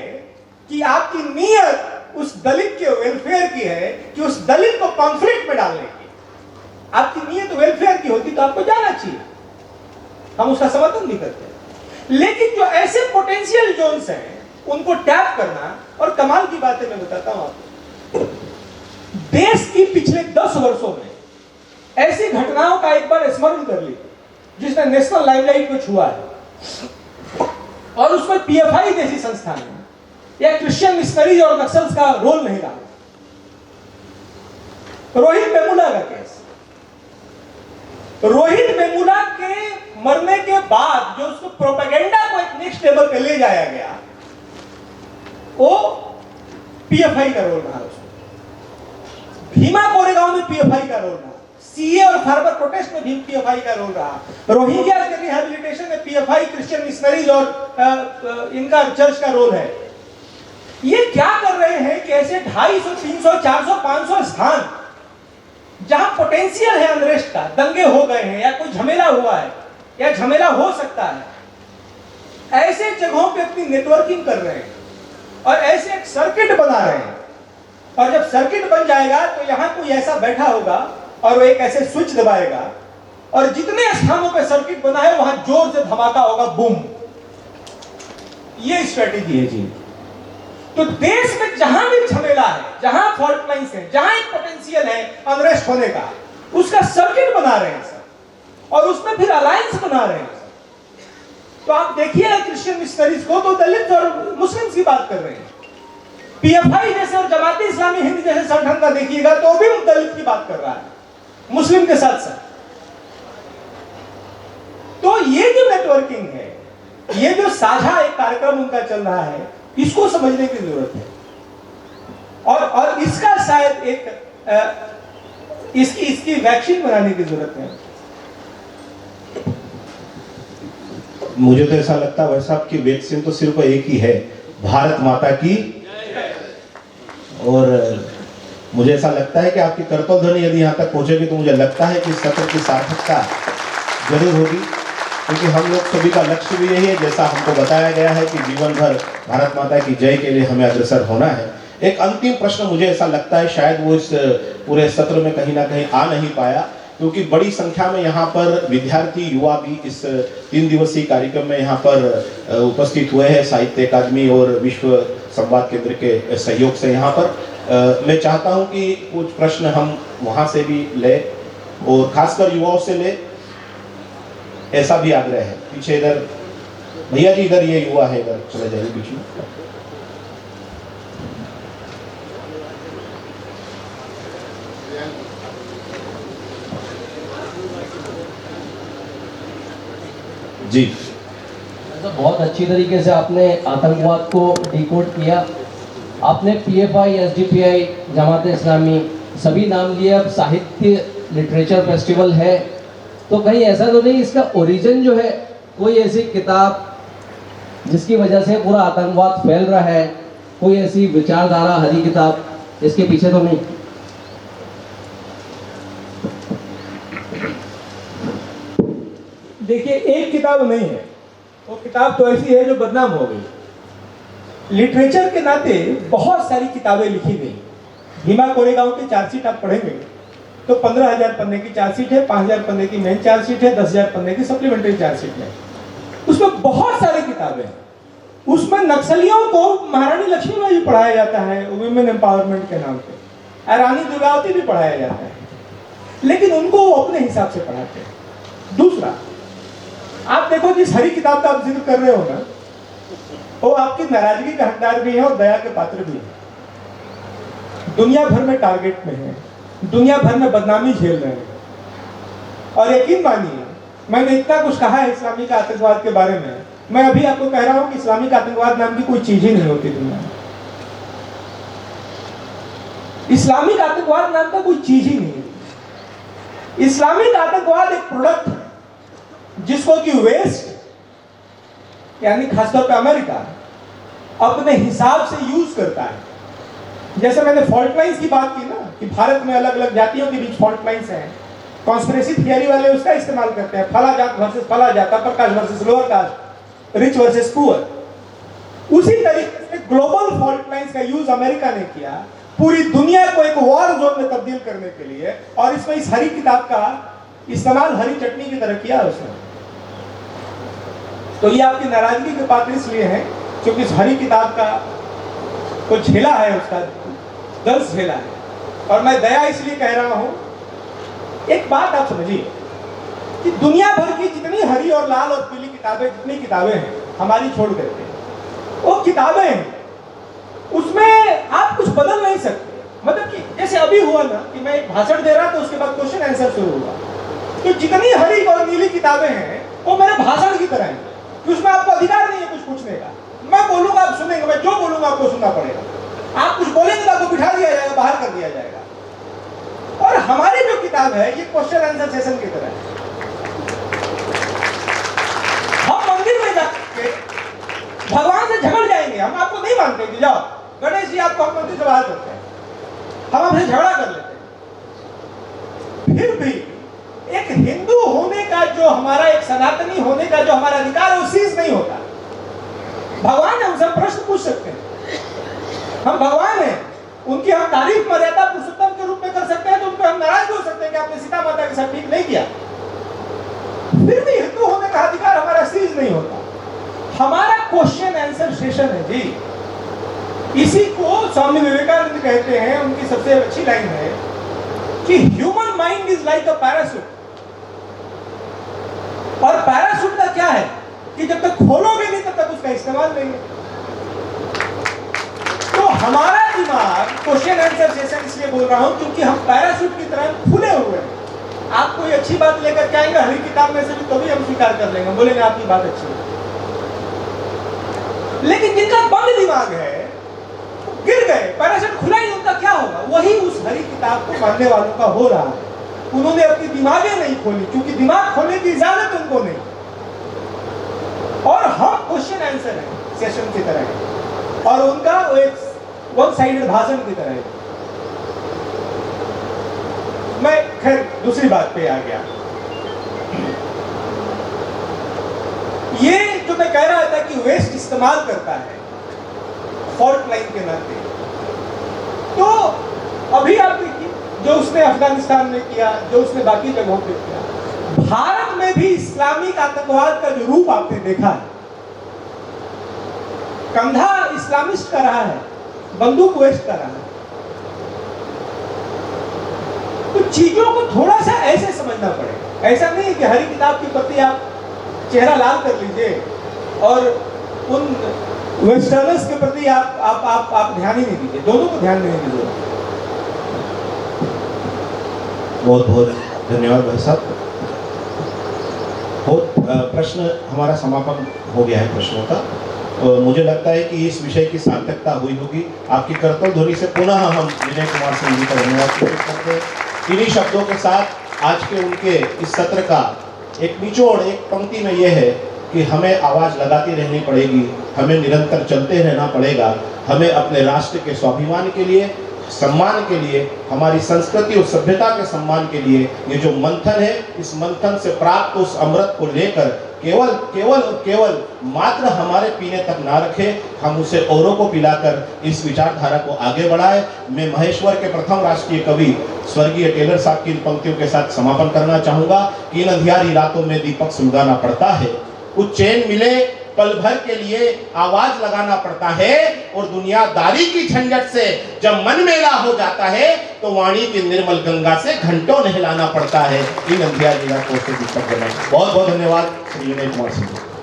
कि आपकी नीयत उस दलित के वेलफेयर की है कि उस दलित को कॉन्फ्लिक्ट में डालने की। आपकी नीयत वेलफेयर की होती तो आपको जाना चाहिए, हम उसका समर्थन भी करते हैं। लेकिन जो ऐसे पोटेंशियल जोन्स हैं उनको टैप करना, और कमाल की बात है, मैं बताता हूं आपको, देश की पिछले 10 वर्षों में ऐसी घटनाओं का एक बार स्मरण कर लीजिए जिसने नेशनल लाइमलाइट को छुआ है, और उसमें पीएफआई जैसी संस्थान या क्रिश्चियन मिशनरीज और नक्सल्स का रोल नहीं रहा। रोहित वेमुला का केस, रोहित वेमुला के मरने के बाद जो उसको प्रोपेगेंडा को एक नेक्स्ट लेवल पे ले जाया गया, वो पीएफआई का रोल रहा। उसमें भीमा कोरेगांव में पीएफआई का रोल रहा, सीए और फार्मर प्रोटेस्ट में भी पीएफआई का रोल रहा, रोहिंग्या के रिहैबिलिटेशन में पीएफआई, क्रिश्चियन मिशनरीज और इनका चर्च का रोल है। ये क्या कर रहे हैं कि ऐसे 250, 300, 400, 500 स्थान जहां पोटेंशियल है अनरेस्ट का, दंगे हो गए हैं या कोई झमेला हुआ है या झमेला हो सकता है, ऐसे जगहों पे अपनी नेटवर्किंग कर रहे हैं और ऐसे एक सर्किट बना रहे हैं। और जब सर्किट बन जाएगा तो यहां कोई ऐसा बैठा होगा और वो एक ऐसे स्विच दबाएगा और जितने स्थानों पे सर्किट बना है वहां जोर से धमाका होगा, बूम। ये स्ट्रेटेजी है जी। तो देश में जहां भी झमेला है, जहां फॉल्ट लाइंस है, जहां एक पोटेंशियल है अनरेस्ट होने का, उसका सर्किट बना रहे हैं सर, और उसमें फिर अलायंस बना रहे हैं सर। तो आप देखिए क्रिश्चियन मिशनरीज को, तो दलित और मुस्लिम्स की बात कर रहे हैं। पीएफआई जैसे और जमाती इस्लामी हिंद जैसे संगठन का देखिएगा तो भी दलित की बात कर रहा है, मुस्लिम के साथ साथ। तो ये जो नेटवर्किंग है, ये जो साझा एक कार्यक्रम उनका चल रहा है, इसको समझने की जरूरत है। और इसका शायद एक इसकी वैक्सीन बनाने की जरूरत है। मुझे तो ऐसा लगता है वैसा आपकी वैक्सीन तो सिर्फ एक ही है, भारत माता की। और मुझे ऐसा लगता है कि आपकी करतल ध्वनि यदि यहाँ तक पहुंचेगी तो मुझे लगता है कि सत्र की सार्थकता जरूर होगी, क्योंकि हम लोग सभी का लक्ष्य भी यही है, जैसा हमको बताया गया है कि जीवन भर भारत माता की जय के लिए हमें अग्रसर होना है। एक अंतिम प्रश्न मुझे ऐसा लगता है शायद वो इस पूरे सत्र में कहीं ना कहीं आ नहीं पाया, क्योंकि बड़ी संख्या में यहाँ पर विद्यार्थी युवा भी इस 3 दिवसीय कार्यक्रम में यहाँ पर उपस्थित हुए हैं, साहित्य अकादमी और विश्व संवाद केंद्र के सहयोग से। यहाँ पर मैं चाहता हूँ कि कुछ प्रश्न हम वहाँ से भी ले और खासकर युवाओं से ले, ऐसा भी आग्रह है। पीछे इधर भैया जी, इधर ये युवा है, इधर चले जाइए बीच में। जी, तो बहुत अच्छी तरीके से आपने आतंकवाद को डिकोड किया। आपने पीएफआई, एसडीपीआई, जमात इस्लामी सभी नाम लिए। अब साहित्य लिटरेचर फेस्टिवल है, तो कहीं ऐसा तो नहीं इसका ओरिजिन जो है कोई ऐसी किताब जिसकी वजह से पूरा आतंकवाद फैल रहा है, कोई ऐसी विचारधारा हरी किताब इसके पीछे तो नहीं? देखिए, एक किताब नहीं है, वो किताब तो ऐसी है जो बदनाम हो गई। लिटरेचर के नाते बहुत सारी किताबें लिखी गई। भीमा कोरेगांव की चार्जशीट आप पढ़ेंगे तो 15,000 पन्ने की चार्जशीट है, 5,000 पन्ने की मेन चार्जशीट है, 10,000 पन्ने की सप्लीमेंट्री चार्जशीट है। उसमें बहुत सारी किताबें हैं। उसमें नक्सलियों को महारानी लक्ष्मीबाई भी पढ़ाया जाता है वुमेन एम्पावरमेंट के नाम पे, रानी दुर्गावती भी पढ़ाया जाता है, लेकिन उनको वो अपने हिसाब से पढ़ाते हैं। दूसरा, आप देखो जिस हरी किताब का आप जिक्र कर रहे हो ना, वो आपकी नाराजगी का हकदार भी है और दया के पात्र भी है। दुनिया भर में टारगेट में है, दुनिया भर में बदनामी झेल रहे हैं। और यकीन मानिए, मैंने इतना कुछ कहा है इस्लामिक आतंकवाद के बारे में, मैं अभी आपको कह रहा हूं कि इस्लामिक आतंकवाद नाम की कोई चीज ही नहीं होती दुनिया में। इस्लामिक आतंकवाद नाम का कोई चीज ही नहीं है। इस्लामिक आतंकवाद एक प्रोडक्ट है जिसको कि वेस्ट यानी खासतौर पर अमेरिका अपने हिसाब से यूज करता है। जैसे मैंने फॉल्ट लाइन्स की बात की ना, कि भारत में अलग अलग जातियों के बीच फॉल्ट लाइन्स हैं, कॉन्स्पिरेसी थियरी वाले उसका इस्तेमाल करते हैं, फला जात वर्सेस फला जात, upper caste versus lower caste, rich versus poor. उसी तरीके से ग्लोबल फॉल्ट लाइन्स का यूज अमेरिका ने किया पूरी दुनिया को एक वॉर जोन में तब्दील करने के लिए, और इसमें इस हरी किताब का इस्तेमाल हरी चटनी की तरह किया उसने। तो ये आपकी नाराजगी के पात्र इसलिए है क्योंकि इस हरी किताब का को झेला है, उसका दर्द झेला है। और मैं दया इसलिए कह रहा हूं, एक बात आप समझिए कि दुनिया भर की जितनी हरी और लाल और पीली किताबें, जितनी किताबें हैं हमारी छोड़ करके, वो किताबें हैं, उसमें आप कुछ बदल नहीं सकते। मतलब कि जैसे अभी हुआ ना कि मैं एक भाषण दे रहा तो उसके बाद क्वेश्चन आंसर शुरू हुआ, तो जितनी हरी और नीली किताबें हैं वो मेरे भाषण की तरह हैं, उसमें आपको अधिकार नहीं है कुछ पूछने का। मैं बोलूंगा आप सुनेंगे, मैं जो बोलूंगा आपको सुनना पड़ेगा। आप कुछ बोलेंगे तो आपको बिठा दिया जाएगा, बाहर कर दिया जाएगा। और हमारी जो किताब है ये क्वेश्चन आंसर सेशन की तरह है। हम मंदिर में जाके भगवान से झगड़ जाएंगे, हम आपको नहीं मानते कि जाओ गणेश जी आपको हम मंदिर से बाहर करते हैं, हम आपसे झगड़ा कर लेते हैं। फिर भी एक हिंदू होने का जो हमारा, एक सनातनी होने का जो हमारा अधिकार है वो सीज नहीं होता। भगवान हमसे प्रश्न पूछ सकते हैं, हम भगवान हैं, उनकी हम तारीफ मर्यादा पुरुषोत्तम के रूप में कर सकते हैं, तो उन पर हम नाराज हो सकते हैं कि आपने सीता माता के साथ ठीक नहीं किया। फिर भी हिंदू होने का अधिकार हमारा सीज नहीं होता। हमारा क्वेश्चन आंसर सेशन है जी। इसी को स्वामी विवेकानंद कहते हैं, उनकी सबसे अच्छी लाइन है कि human mind is like a parachute. और पैराशूट का क्या है कि जब तक खोलोगे नहीं तब तक उसका इस्तेमाल नहीं है। तो हमारा दिमाग, क्वेश्चन आंसर सेशन इसलिए बोल रहा हूं क्योंकि हम पैराशूट की तरह खुले हुए हैं। आप कोई अच्छी बात लेकर के आएंगे हरी किताब में से भी, तो भी हम स्वीकार कर लेंगे, बोलेंगे आपकी बात अच्छी है। लेकिन जिनका बंद दिमाग है गिर गए, पैराशूट खुला ही, उनका क्या होगा? वही उस हरी किताब को मानने वालों का हो रहा है। उन्होंने अपनी दिमागें नहीं खोली क्योंकि दिमाग खोलने की इजाजत उनको नहीं। और हम क्वेश्चन आंसर है सेशन की तरह है, और उनका वो एक वन साइडेड भाषण की तरह है। मैं खैर दूसरी बात पे आ गया। ये जो मैं कह रहा था कि वेस्ट इस्तेमाल करता है फॉल्ट लाइन के नाते, तो अभी आप देखिए जो उसने अफगानिस्तान में किया, जो उसने बाकी जगहों पे किया, भारत में भी इस्लामिक आतंकवाद का जो रूप आपने देखा है, कंधा इस्लामिस्ट का रहा है, बंदूक वेस्ट का रहा है। तो चीजों को थोड़ा सा ऐसे समझना पड़ेगा। ऐसा नहीं है कि हरी किताब की पत्ती आप चेहरा लाल कर लीजिए और उन वेस्टर्नर्स के प्रति आप ध्यान ही नहीं दीजिए। दोनों को ध्यान देने की जरूरत है। बहुत बहुत धन्यवाद भाई साहब। प्रश्न हमारा समापन हो गया है प्रश्नों का। मुझे लगता है कि इस विषय की सार्थकता हुई होगी। आपकी करतल ध्वनि से पुनः हम विनय कुमार सिंह जी का धन्यवाद करते हैं। इन्हीं शब्दों के साथ आज के उनके इस सत्र का एक निचोड़, एक पंक्ति में यह है कि हमें आवाज़ लगाती रहनी पड़ेगी, हमें निरंतर चलते रहना पड़ेगा, हमें अपने राष्ट्र के स्वाभिमान के लिए, सम्मान के लिए, हमारी संस्कृति और सभ्यता के सम्मान के लिए ये जो मंथन है, इस मंथन से प्राप्त उस अमृत को लेकर केवल केवल और केवल मात्र हमारे पीने तक ना रखें, हम उसे औरों को पिलाकर इस विचारधारा को आगे बढ़ाएं। मैं महेश्वर के प्रथम राष्ट्रीय कवि स्वर्गीय टेलर साहब की इन पंक्तियों के साथ समापन करना चाहूंगा कि इन अंधियारी रातों में दीपक सुलगाना पड़ता है, कुछ चैन मिले पल भर के लिए आवाज लगाना पड़ता है, और दुनियादारी की झंझट से जब मन मेला हो जाता है तो वाणी की निर्मल गंगा से घंटों नहलाना पड़ता है। इन अंधियारी रातों से दीपक जलाएं। बहुत बहुत धन्यवाद श्री विनय कुमार सिंह।